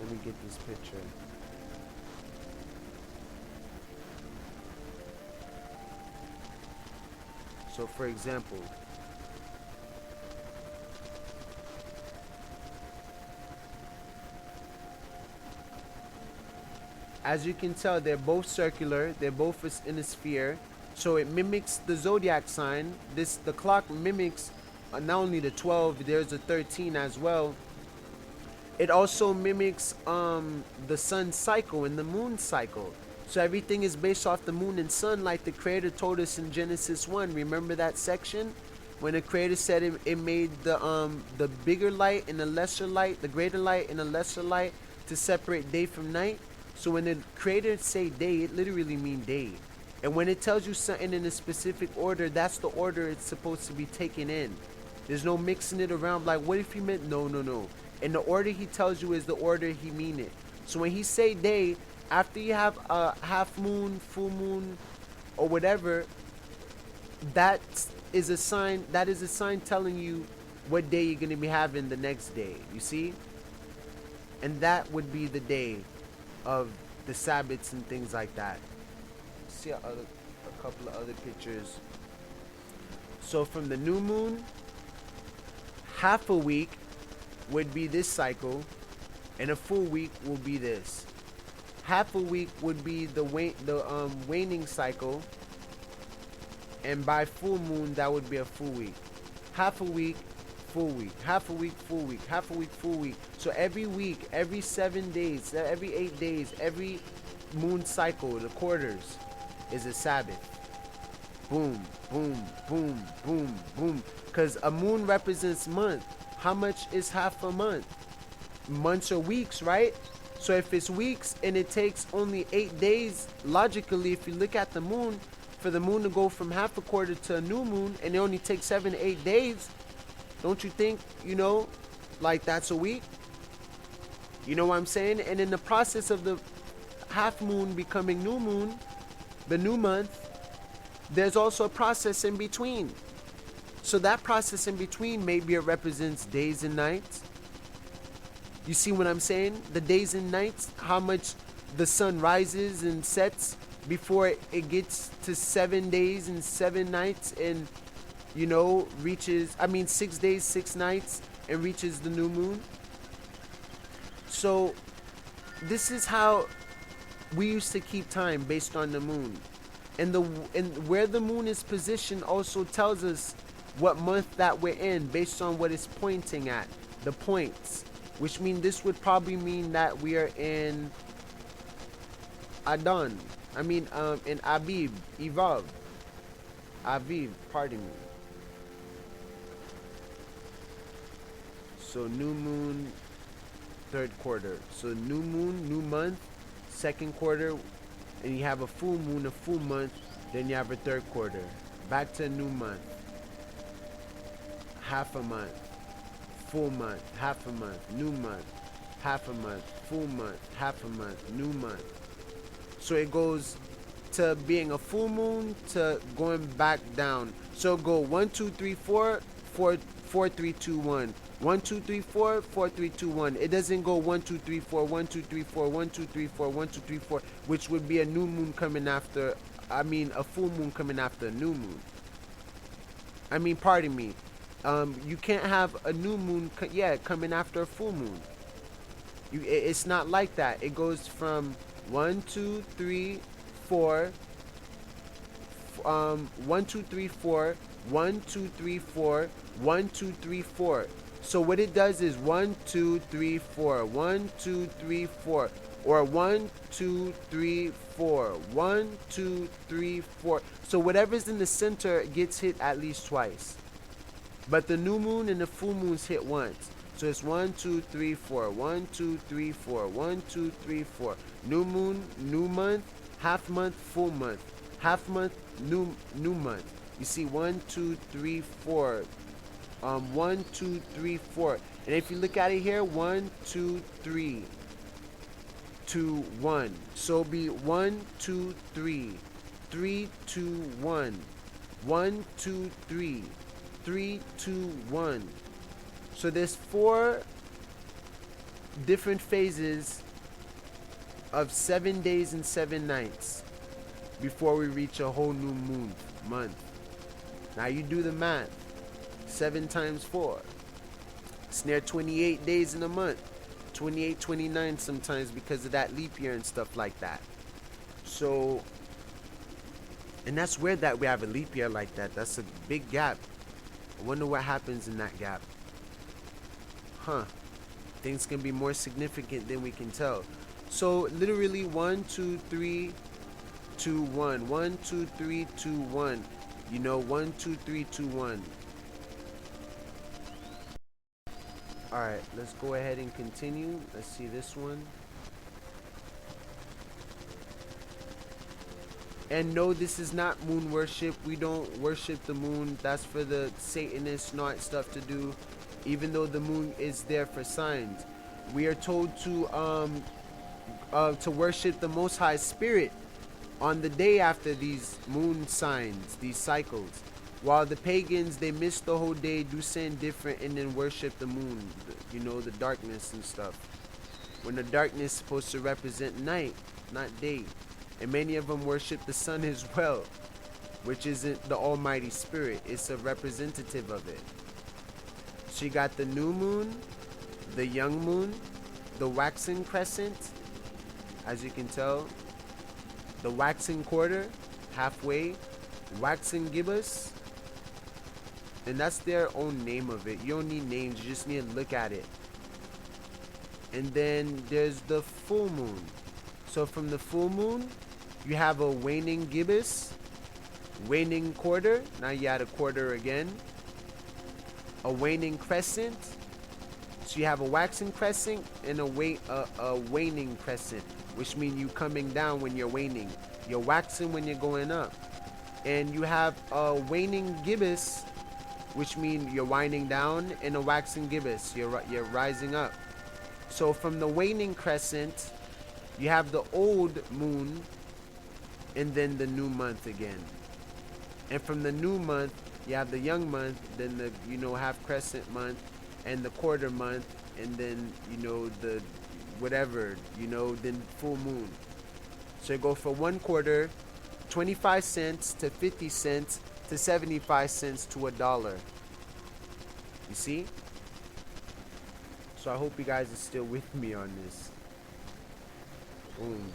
let me get this picture. So for example, as you can tell, they're both circular, they're both in a sphere, so it mimics the zodiac sign. The clock mimics not only the 12, there's a 13 as well. It also mimics the sun cycle and the moon cycle. So everything is based off the moon and sun, like the Creator told us in Genesis 1. Remember that section? When the Creator said it made the bigger light and the lesser light, the greater light and the lesser light, to separate day from night. So when the Creator say day, it literally means day. And when it tells you something in a specific order, that's the order it's supposed to be taken in. There's no mixing it around like, what if he meant? No. And the order he tells you is the order he mean it. So when he say day, after you have a half moon, full moon, or whatever, that is a sign telling you what day you're going to be having the next day. You see? and that would be the day of the Sabbaths and things like that. See a couple of other pictures. So from the new moon, half a week would be this cycle, and a full week will be this. Half a week would be the waning cycle, and by full moon that would be a full week. Half a week, full week. Half a week, full week. Half a week, full week. So every week, every 7 days, every 8 days, every moon cycle, the quarters, is a Sabbath. Boom, boom, boom, boom, boom. Because a moon represents month. How much is half a month? Months or weeks, right? So if it's weeks and it takes only 8 days, logically, if you look at the moon, for the moon to go from half a quarter to a new moon, and it only takes 7 to 8 days, don't you think, like that's a week? You know what I'm saying? And in the process of the half moon becoming new moon, the new month, there's also a process in between. So that process in between, maybe it represents days and nights. You see what I'm saying? The days and nights, how much the sun rises and sets before it gets to 7 days and 7 nights and, reaches, 6 days, 6 nights and reaches the new moon. So this is how we used to keep time, based on the moon. And where the moon is positioned also tells us what month that we're in, based on what it's pointing at, the points. Which mean this would probably mean that we are in Adon. In Aviv, pardon me. So new moon, third quarter. So new moon, new month, second quarter, and you have a full moon, a full month, then you have a third quarter. Back to a new month. Half a month, full month, half a month, new month, half a month, full month, half a month, new month. So it goes to being a full moon to going back down. So go 1, 2, 3, 4, 4, 4, 3, 2, 1. 1, 2, 3, 4, 4, 3, 2, 1. It doesn't go 1, 2, 3, 4, 1, 2, 3, 4, 1, 2, 3, 4, 1, 2, 3, 4, which would be a new moon coming after, a full moon coming after a new moon. Pardon me. You can't have a new moon, coming after a full moon. It's not like that. It goes from 1, 2, 3, 4, 1, 2, 3, 4, 1, 2, 3, 4, 1, 2, 3, 4. So what it does is 1, 2, 3, 4, 1, 2, 3, 4, or 1, 2, 3, 4, 1, 2, 3, 4. So whatever's in the center gets hit at least twice. But the new moon and the full moons hit once. So it's 1, 2, 3, 4, 1, 2, 3, 4, 1, 2, 3, 4. New moon, new month, half month, full month, half month, new month. You see 1, 2, 3, 4. 1, 2, 3, 4. And if you look at it here, 1, 2, 3, 2, 1. So it'll be 1, 2, 3, 3, 2, 1, 1, 2, 3, 3, 2, 1. So there's 4 different phases of 7 days and 7 nights before we reach a whole new moon month. Now you do the math. 7 times 4. It's near 28 days in a month. 28, 29 sometimes because of that leap year and stuff like that. So, and that's weird that we have a leap year like that. That's a big gap. I wonder what happens in that gap. Things can be more significant than we can tell. So literally 1, 2, 3, 2, 1. 1, 2, 3, 2, 1. 1, 2, 3, 2, 1. Alright, let's go ahead and continue. Let's see this one. And no, this is not moon worship. We don't worship the moon. That's for the Satanists, not stuff to do. Even though the moon is there for signs. We are told to worship the Most High Spirit on the day after these moon signs, these cycles. While the pagans, they miss the whole day, do something different, and then worship the moon, the darkness and stuff. when the darkness is supposed to represent night, not day. And many of them worship the sun as well, which isn't the Almighty Spirit. It's a representative of it. So you got the new moon, the young moon, the waxing crescent, as you can tell, the waxing quarter, halfway, waxing gibbous, and that's their own name of it. You don't need names, you just need to look at it. And then there's the full moon. So from the full moon, you have a waning gibbous, waning quarter, now you add a quarter again, a waning crescent, so you have a waxing crescent and a waning crescent, which means you coming down when you're waning. You're waxing when you're going up. And you have a waning gibbous, which means you're winding down, and a waxing gibbous, you're rising up. So from the waning crescent, you have the old moon, and then the new month again. And from the new month, you have the young month, then the half crescent month, and the quarter month, and then the whatever, then full moon. So you go for 1 quarter, 25 cents to 50 cents to 75 cents to $1. You see? So I hope you guys are still with me on this. Boom.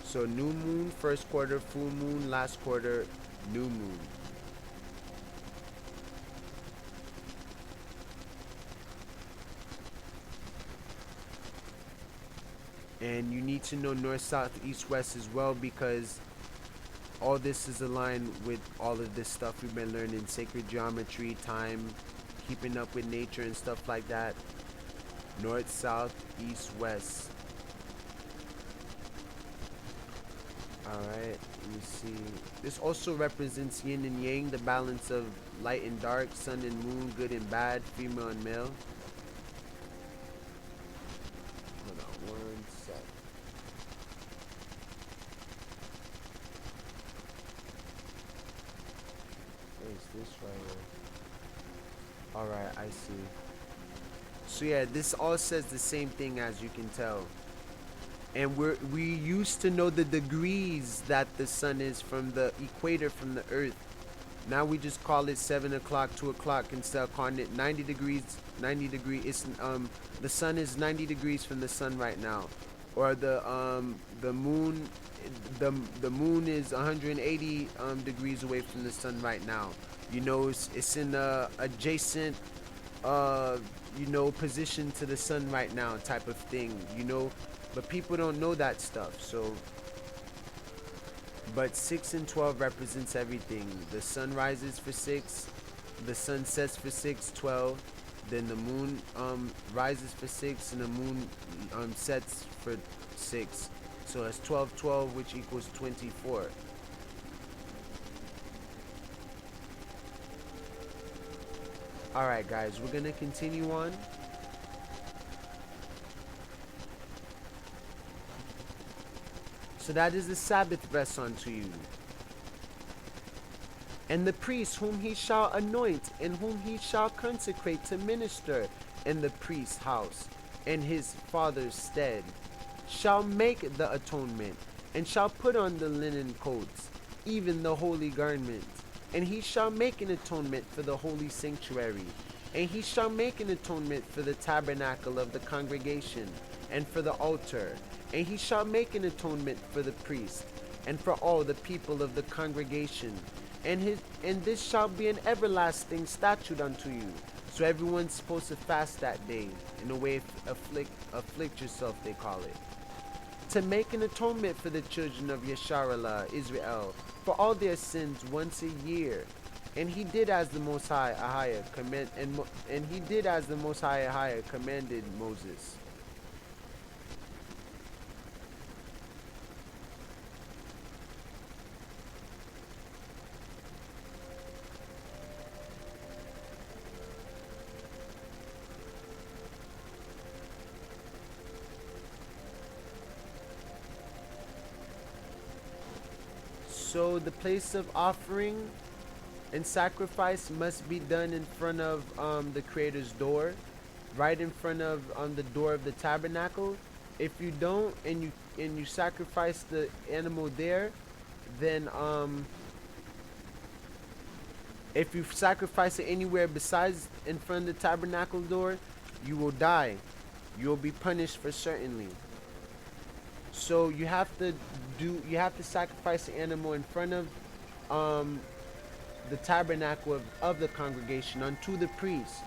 So new moon, first quarter, full moon, last quarter, new moon. And you need to know north, south, east, west as well, because all this is aligned with all of this stuff we've been learning: sacred geometry, time, keeping up with nature and stuff like that. North, south, east, west. Alright, let me see. This also represents yin and yang, the balance of light and dark, sun and moon, good and bad, female and male. Hold on one sec. This right here. Alright, I see. So yeah, this all says the same thing, as you can tell. And we used to know the degrees that the sun is from the equator, from the earth. Now we just call it 7 o'clock, 2 o'clock, instead of calling it 90 degrees. 90 degree. It's the sun is 90 degrees from the sun right now, or the moon. The moon is 180 degrees away from the sun right now. It's in a adjacent position to the sun right now, type of thing. But people don't know that stuff. So but 6 and 12 represents everything. The sun rises for 6, the sun sets for 6, 12. Then the moon rises for 6, and the moon sets for 6. So it's 12, 12, which equals 24. Alright guys, we're gonna continue on. So that is the Sabbath rest unto you. And the priest whom he shall anoint, and whom he shall consecrate to minister in the priest's house, in his father's stead, shall make the atonement, and shall put on the linen coats, even the holy garment. And he shall make an atonement for the holy sanctuary, and he shall make an atonement for the tabernacle of the congregation, and for the altar. And he shall make an atonement for the priest, and for all the people of the congregation. And this shall be an everlasting statute unto you. So everyone's supposed to fast that day, in a way afflict yourself, they call it. To make an atonement for the children of Yis-RoyAl, Israel, for all their sins once a year. And he did as the Most High Ahia commanded Moses. So the place of offering and sacrifice must be done in front of the Creator's door. right in front of on the door of the tabernacle. If you don't, and you sacrifice the animal there, then if you sacrifice it anywhere besides in front of the tabernacle door, you will die. You will be punished for certainly. So you have to sacrifice the animal in front of um the tabernacle of the congregation unto the priests,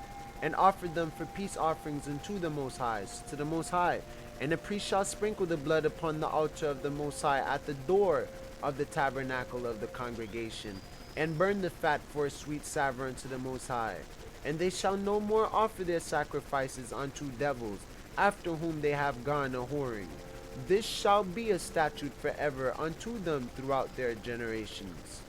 and offer them for peace offerings unto the Most High, to the Most High. And the priest shall sprinkle the blood upon the altar of the Most High at the door of the tabernacle of the congregation, and burn the fat for a sweet savour unto the Most High. And they shall no more offer their sacrifices unto devils, after whom they have gone a whoring. This shall be a statute forever unto them throughout their generations.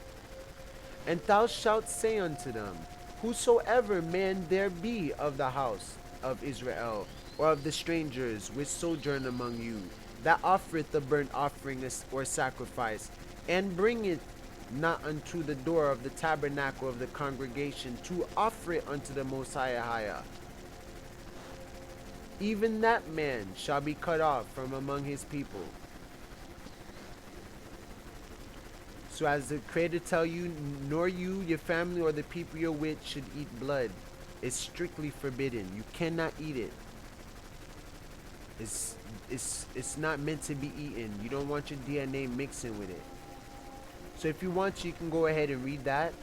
And thou shalt say unto them, whosoever man there be of the house of Israel, or of the strangers which sojourn among you, that offereth the burnt offering or sacrifice, and bringeth not unto the door of the tabernacle of the congregation to offer it unto the Most High, even that man shall be cut off from among his people. So as the Creator tell you, nor you, your family, or the people you're with should eat blood. It's strictly forbidden. You cannot eat it. It's not meant to be eaten. You don't want your DNA mixing with it. So if you want, you can go ahead and read that.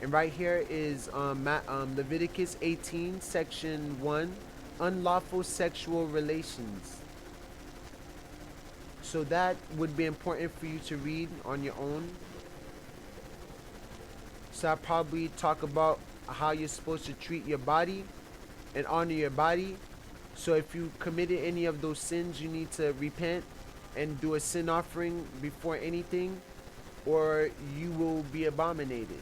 And right here is Leviticus 18, section 1, unlawful sexual relations. So that would be important for you to read on your own. So I'll probably talk about how you're supposed to treat your body and honor your body. So if you committed any of those sins, you need to repent and do a sin offering before anything, or you will be abominated.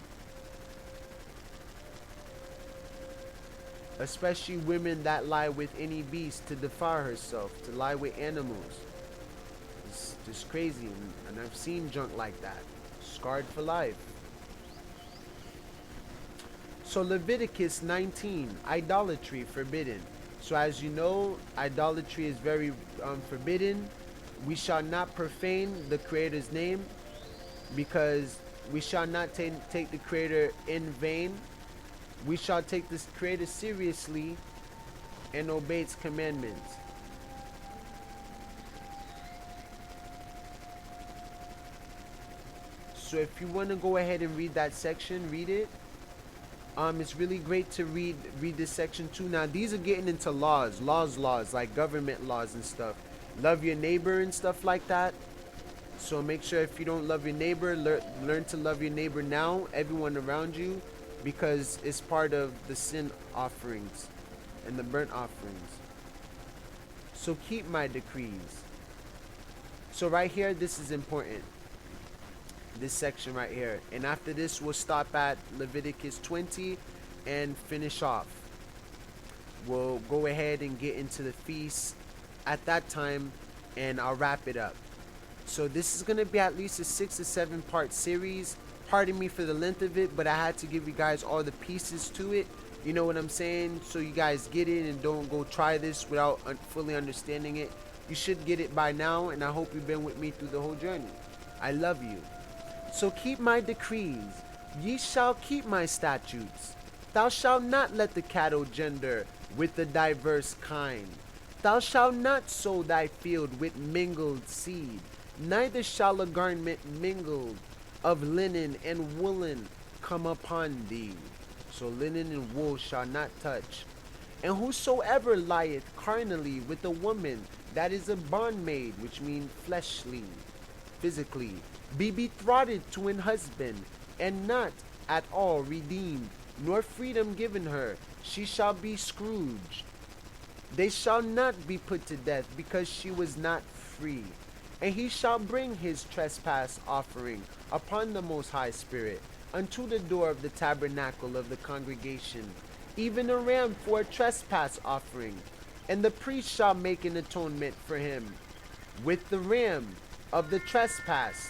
Especially women that lie with any beast to defile herself, to lie with animals. It's just crazy, and I've seen junk like that. Scarred for life. So Leviticus 19, idolatry forbidden. So as you know, idolatry is very forbidden. We shall not profane the Creator's name, because we shall not take the Creator in vain. We shall take this Creator seriously and obey its commandments. So if you want to go ahead and read that section, read it. It's really great to read this section too. Now these are getting into laws, like government laws and stuff. Love your neighbor and stuff like that. So make sure if you don't love your neighbor, learn to love your neighbor now, everyone around you, because it's part of the sin offerings and the burnt offerings. So keep my decrees. So right here, this is important. This section right here. And after this, we'll stop at Leviticus 20 and finish off. We'll go ahead and get into the feast at that time, and I'll wrap it up. So this is going to be at least a 6 or 7 part series. Pardon me for the length of it, but I had to give you guys all the pieces to it. You know what I'm saying? So you guys get it and don't go try this without fully understanding it. You should get it by now, and I hope you've been with me through the whole journey. I love you. So keep my decrees. Ye shall keep my statutes. Thou shalt not let the cattle gender with the diverse kind. Thou shalt not sow thy field with mingled seed, neither shall a garment mingled of linen and woolen come upon thee. So linen and wool shall not touch. And whosoever lieth carnally with a woman that is a bondmaid, which means fleshly, physically, be betrothed to an husband, and not at all redeemed, nor freedom given her, she shall be scourged. They shall not be put to death, because she was not free. And he shall bring his trespass offering upon the Most High Spirit unto the door of the tabernacle of the congregation, even a ram for a trespass offering. And the priest shall make an atonement for him with the ram of the trespass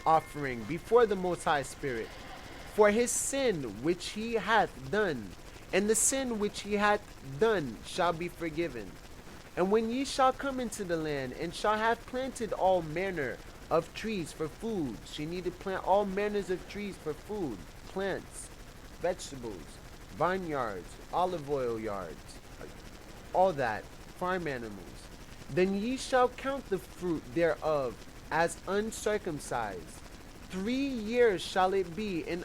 offering before the Most High Spirit, for his sin which he hath done, and the sin which he hath done shall be forgiven. And when ye shall come into the land, and shall have planted all manner of trees for food, she need to plant all manners of trees for food, plants, vegetables, vineyards, olive oil yards, all that, farm animals. Then ye shall count the fruit thereof as uncircumcised. 3 years shall it be in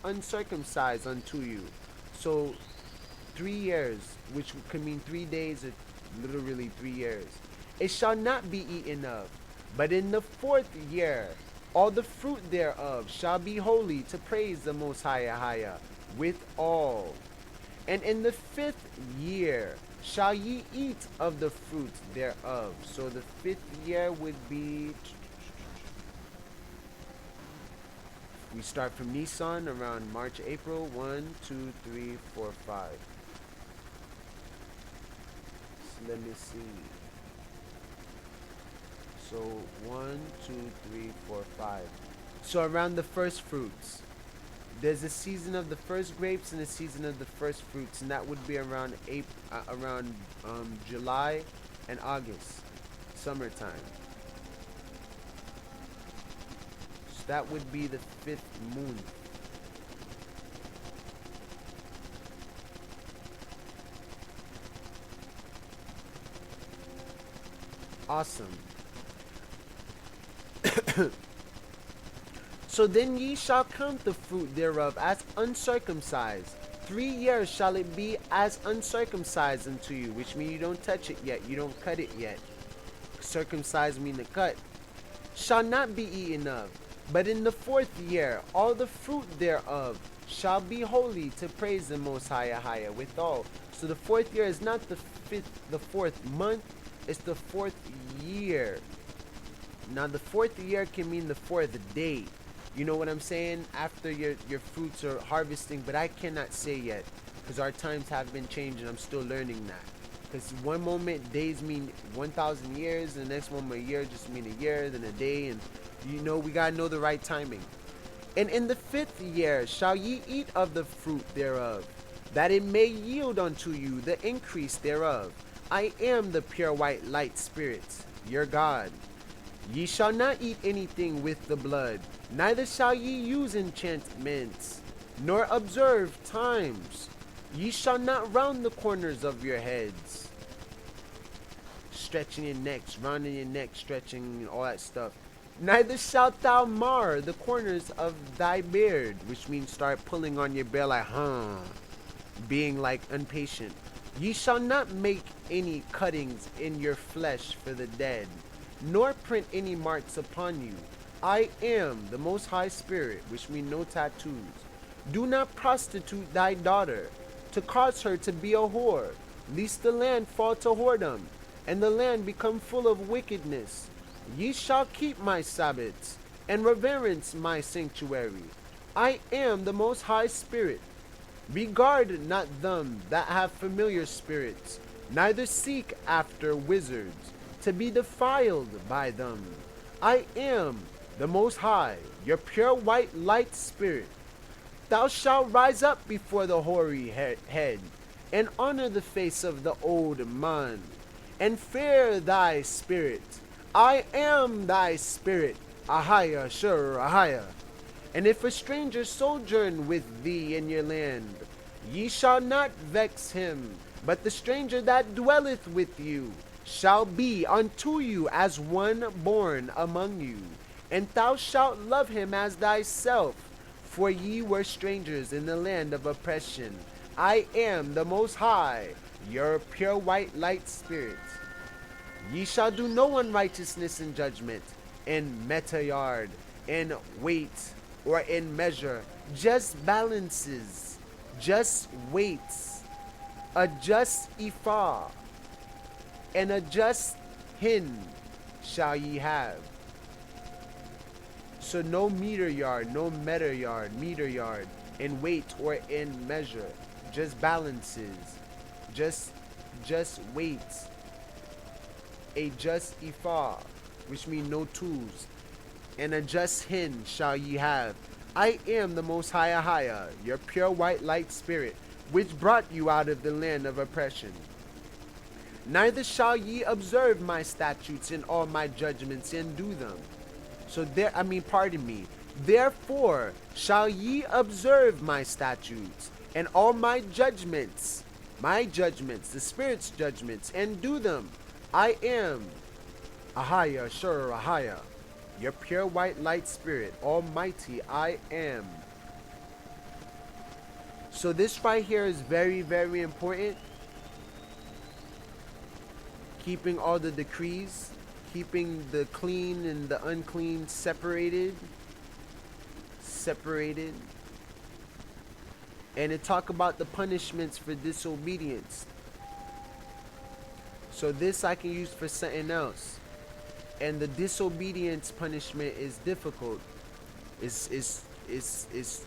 uncircumcised unto you. So 3 years, which could mean 3 days or literally 3 years. It shall not be eaten of. But in the 4th year, all the fruit thereof shall be holy to praise the Most High with all. And in the 5th year shall ye eat of the fruit thereof. So the 5th year would be, we start from Nisan around March, April, 1, 2, 3, 4, 5. So let me see. So 1, 2, 3, 4, 5. So around the first fruits. There's a season of the first grapes and a season of the first fruits, and that would be around July and August, summertime. So that would be the 5th moon. Awesome. So then ye shall count the fruit thereof as uncircumcised. 3 years shall it be as uncircumcised unto you, which means you don't touch it yet, you don't cut it yet. Circumcised mean to cut. Shall not be eaten of. But in the 4th year, all the fruit thereof shall be holy to praise the Most High withal. So the 4th year is not the 4th month, it's the 4th year. Now the 4th year can mean the 4th day. You know what I'm saying? After your fruits are harvesting, but I cannot say yet because our times have been changing. I'm still learning that. Because one moment days mean 1,000 years, and the next moment a year just mean a year, then a day, and you know we gotta know the right timing. And in the 5th year shall ye eat of the fruit thereof, that it may yield unto you the increase thereof. I am the pure white light spirit, your God. Ye shall not eat anything with the blood, neither shall ye use enchantments, nor observe times. Ye shall not round the corners of your heads. Stretching your necks, rounding your neck, stretching, all that stuff. Neither shalt thou mar the corners of thy beard, which means start pulling on your beard like, being like impatient. Ye shall not make any cuttings in your flesh for the dead, nor print any marks upon you. I am the Most High Spirit, which means no tattoos. Do not prostitute thy daughter, to cause her to be a whore, lest the land fall to whoredom, and the land become full of wickedness. Ye shall keep my Sabbaths, and reverence my sanctuary. I am the Most High Spirit. Regard not them that have familiar spirits, neither seek after wizards, to be defiled by them. I am the Most High, your pure white light spirit. Thou shalt rise up before the hoary head, and honor the face of the old man, and fear thy spirit. I am thy spirit, Ahia, Shur, Ahia. And if a stranger sojourn with thee in your land, ye shall not vex him, but the stranger that dwelleth with you shall be unto you as one born among you, and thou shalt love him as thyself, for ye were strangers in the land of oppression. I am the Most High, your pure white light spirit. Ye shall do no unrighteousness in judgment, in metayard, in weight, or in measure, just balances, just weights, a just ephah, and a just hin shall ye have. So no meter yard, no meter yard, in weight or in measure, just balances, just weights, a just ephah, which means no tools, and a just hin shall ye have. I am the Most High, your pure white light spirit. which brought you out of the land of oppression. Neither shall ye observe my statutes and all my judgments and do them. So pardon me. Therefore shall ye observe my statutes and all my judgments, the Spirit's judgments, and do them. I am Ahaya, Shur, Ahaya, your pure white light spirit, Almighty I am. So this right here is very, very important. Keeping all the decrees, keeping the clean and the unclean separated. And it talk about the punishments for disobedience. So this I can use for something else. And the disobedience punishment is difficult. It's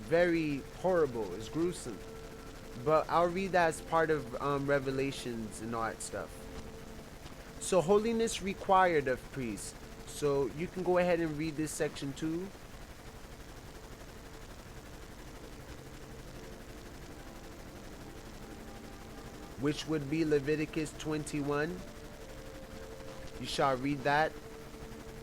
very horrible. It's gruesome. But I'll read that as part of Revelations and all that stuff. So holiness required of priests. So you can go ahead and read this section too. Which would be Leviticus 21. You shall read that.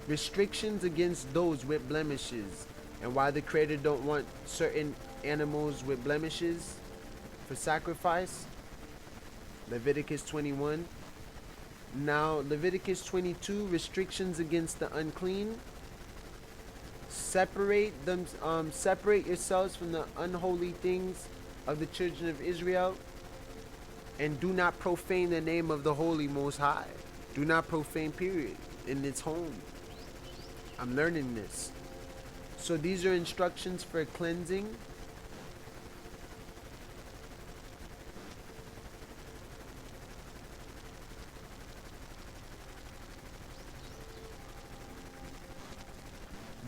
Restrictions against those with blemishes, and why the Creator don't want certain animals with blemishes for sacrifice. Leviticus 21. Now Leviticus 22, restrictions against the unclean. Separate yourselves from the unholy things of the children of Israel, and do not profane the name of the Holy Most High. Do not profane, period, in its home. I'm learning this. So these are instructions for cleansing.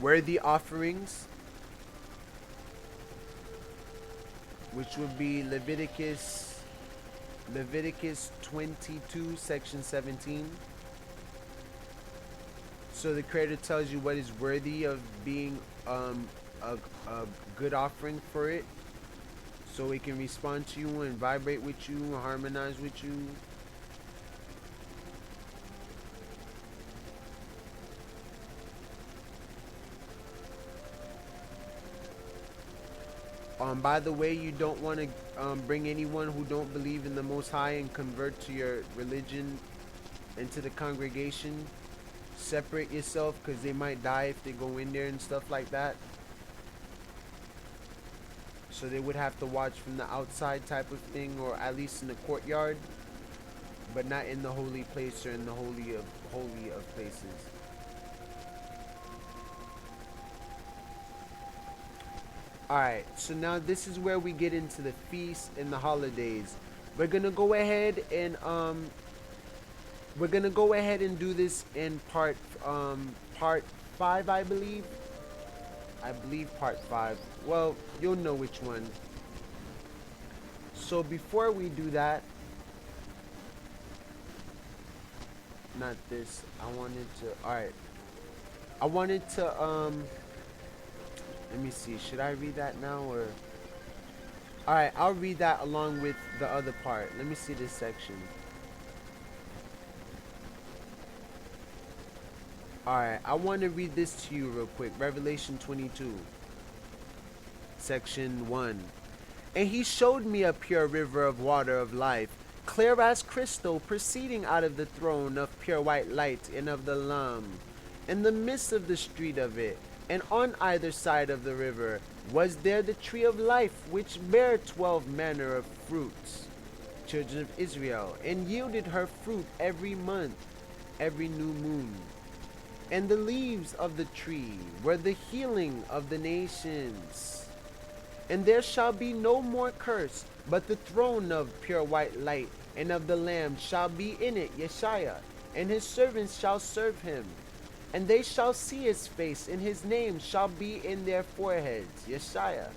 Worthy offerings, which would be Leviticus 22, section 17. So the Creator tells you what is worthy of being a good offering for it, so it can respond to you and vibrate with you and harmonize with you. By the way, you don't want to bring anyone who don't believe in the Most High and convert to your religion into the congregation. Separate yourself, because they might die if they go in there and stuff like that. So they would have to watch from the outside type of thing, or at least in the courtyard, but not in the holy place or in the holy of places. Alright, so now this is where we get into the feasts and the holidays. We're gonna go ahead and do this in part 5, I believe. Part 5. Well, you'll know which one. So before we do that, not this. I wanted to let me see, should I read that now, or? Alright, I'll read that along with the other part. Let me see this section. Alright, I want to read this to you real quick. Revelation 22, section 1. And he showed me a pure river of water of life, clear as crystal, proceeding out of the throne of pure white light and of the Lamb, in the midst of the street of it. And on either side of the river was there the tree of life, which bare 12 manner of fruits, children of Israel, and yielded her fruit every month, every new moon. And the leaves of the tree were the healing of the nations. And there shall be no more curse, but the throne of pure white light and of the Lamb shall be in it, Yeshua, and his servants shall serve him. And they shall see his face, and his name shall be in their foreheads, Yeshua.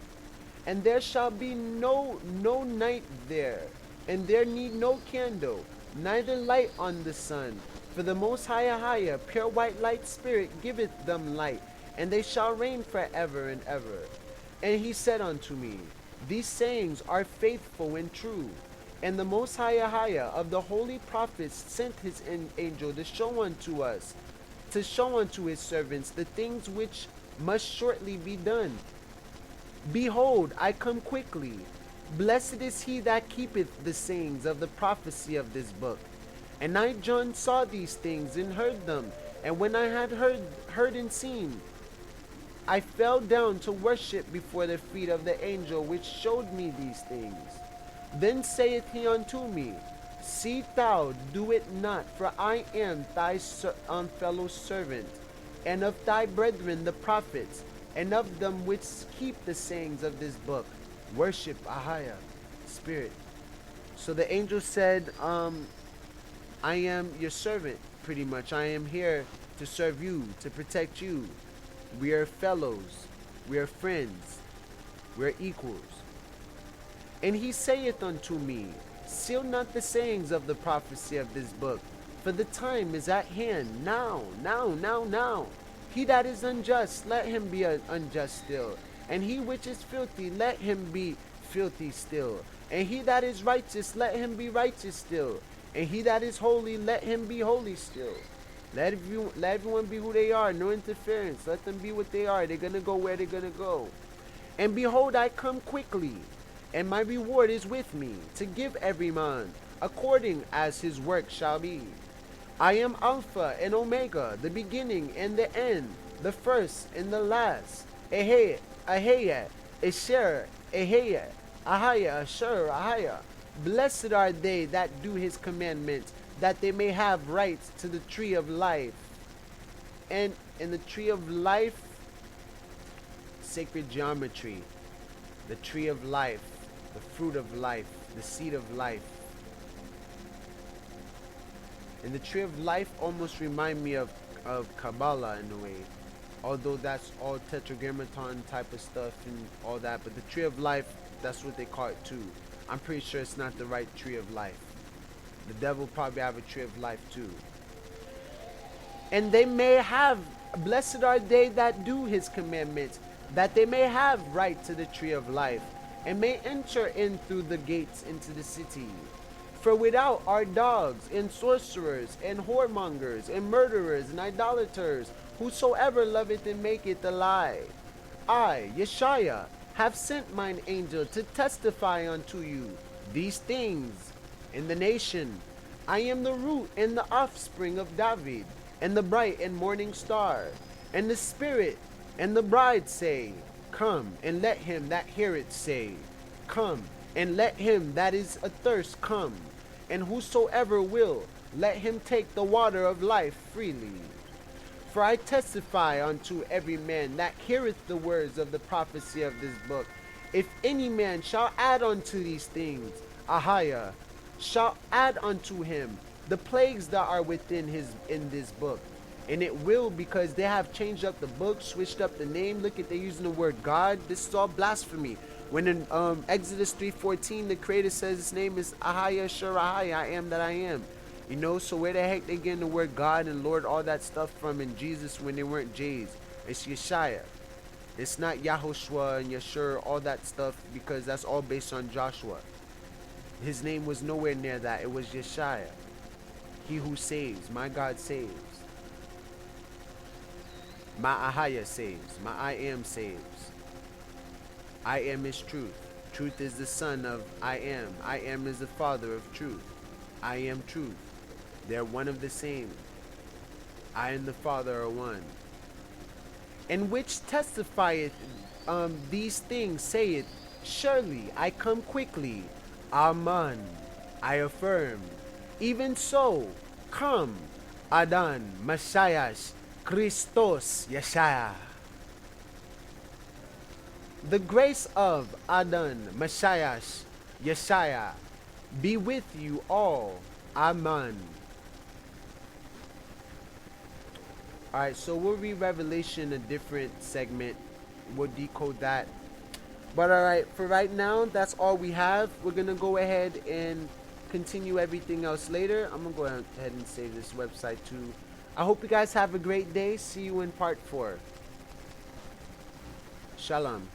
And there shall be no night there, and there need no candle, neither light on the sun. For the Most High, pure white light spirit, giveth them light, and they shall reign forever and ever. And he said unto me, These sayings are faithful and true. And the Most High of the holy prophets sent his angel to show unto us, to show unto his servants the things which must shortly be done. Behold, I come quickly. Blessed is he that keepeth the sayings of the prophecy of this book. And I, John, saw these things and heard them. And when I had heard and seen, I fell down to worship before the feet of the angel which showed me these things. Then saith he unto me, See thou do it not, for I am thy fellow servant, and of thy brethren the prophets, and of them which keep the sayings of this book. Worship Ahaya, Spirit. So the angel said, I am your servant, pretty much. I am here to serve you, to protect you. We are fellows, we are friends, we are equals. And he saith unto me, Seal not the sayings of the prophecy of this book, for the time is at hand. Now. He that is unjust, let him be unjust still. And he which is filthy, let him be filthy still. And he that is righteous, let him be righteous still. And he that is holy, let him be holy still. Let everyone be who they are, no interference. Let them be what they are. They're going to go where they're going to go. And behold, I come quickly, and my reward is with me, to give every man according as his work shall be. I am Alpha and Omega, the beginning and the end, the first and the last. Ahaya, Asher, Ahaya, Asher, Ahaya. Blessed are they that do his commandments, that they may have rights to the tree of life. And in the tree of life, sacred geometry, the tree of life, the fruit of life, the seed of life. And the tree of life almost remind me of Kabbalah in a way. Although that's all tetragrammaton type of stuff and all that. But the tree of life, that's what they call it too. I'm pretty sure it's not the right tree of life. The devil probably have a tree of life too. And they may have, blessed are they that do his commandments, that they may have right to the tree of life, and may enter in through the gates into the city. For without are dogs, and sorcerers, and whoremongers, and murderers, and idolaters, whosoever loveth and maketh a lie. I, Yeshua, have sent mine angel to testify unto you these things in the nation. I am the root and the offspring of David, and the bright and morning star. And the Spirit and the bride say, Come, and let him that heareth say, Come, and let him that is athirst come. And whosoever will, let him take the water of life freely. For I testify unto every man that heareth the words of the prophecy of this book, if any man shall add unto these things, Ahaya, shall add unto him the plagues that are within in this book. And it will, because they have changed up the book, switched up the name. Look at, they're using the word God. This is all blasphemy. When in Exodus 3:14, the Creator says his name is Ahaya Shurahaya, I am that I am. You know, so where the heck they getting the word God and Lord, all that stuff from in Jesus when they weren't J's? It's Yeshaya. It's not Yahushua and Yeshua, all that stuff, because that's all based on Joshua. His name was nowhere near that. It was Yeshaya. He who saves. My God saves. My Ahaya saves. My I am saves. I am is truth. Truth is the son of I am. I am is the father of truth. I am truth. They're one of the same. I and the Father are one. And which testifieth these things, saith, Surely I come quickly. Amen. I affirm. Even so, come, Adan, Messiah, Christos, Yeshua. The grace of Adan, Messiah, Yeshua, be with you all. Amen. Alright, so we'll read Revelation, a different segment. We'll decode that. But alright, for right now, that's all we have. We're going to go ahead and continue everything else later. I'm going to go ahead and save this website too. I hope you guys have a great day. See you in part 4. Shalom.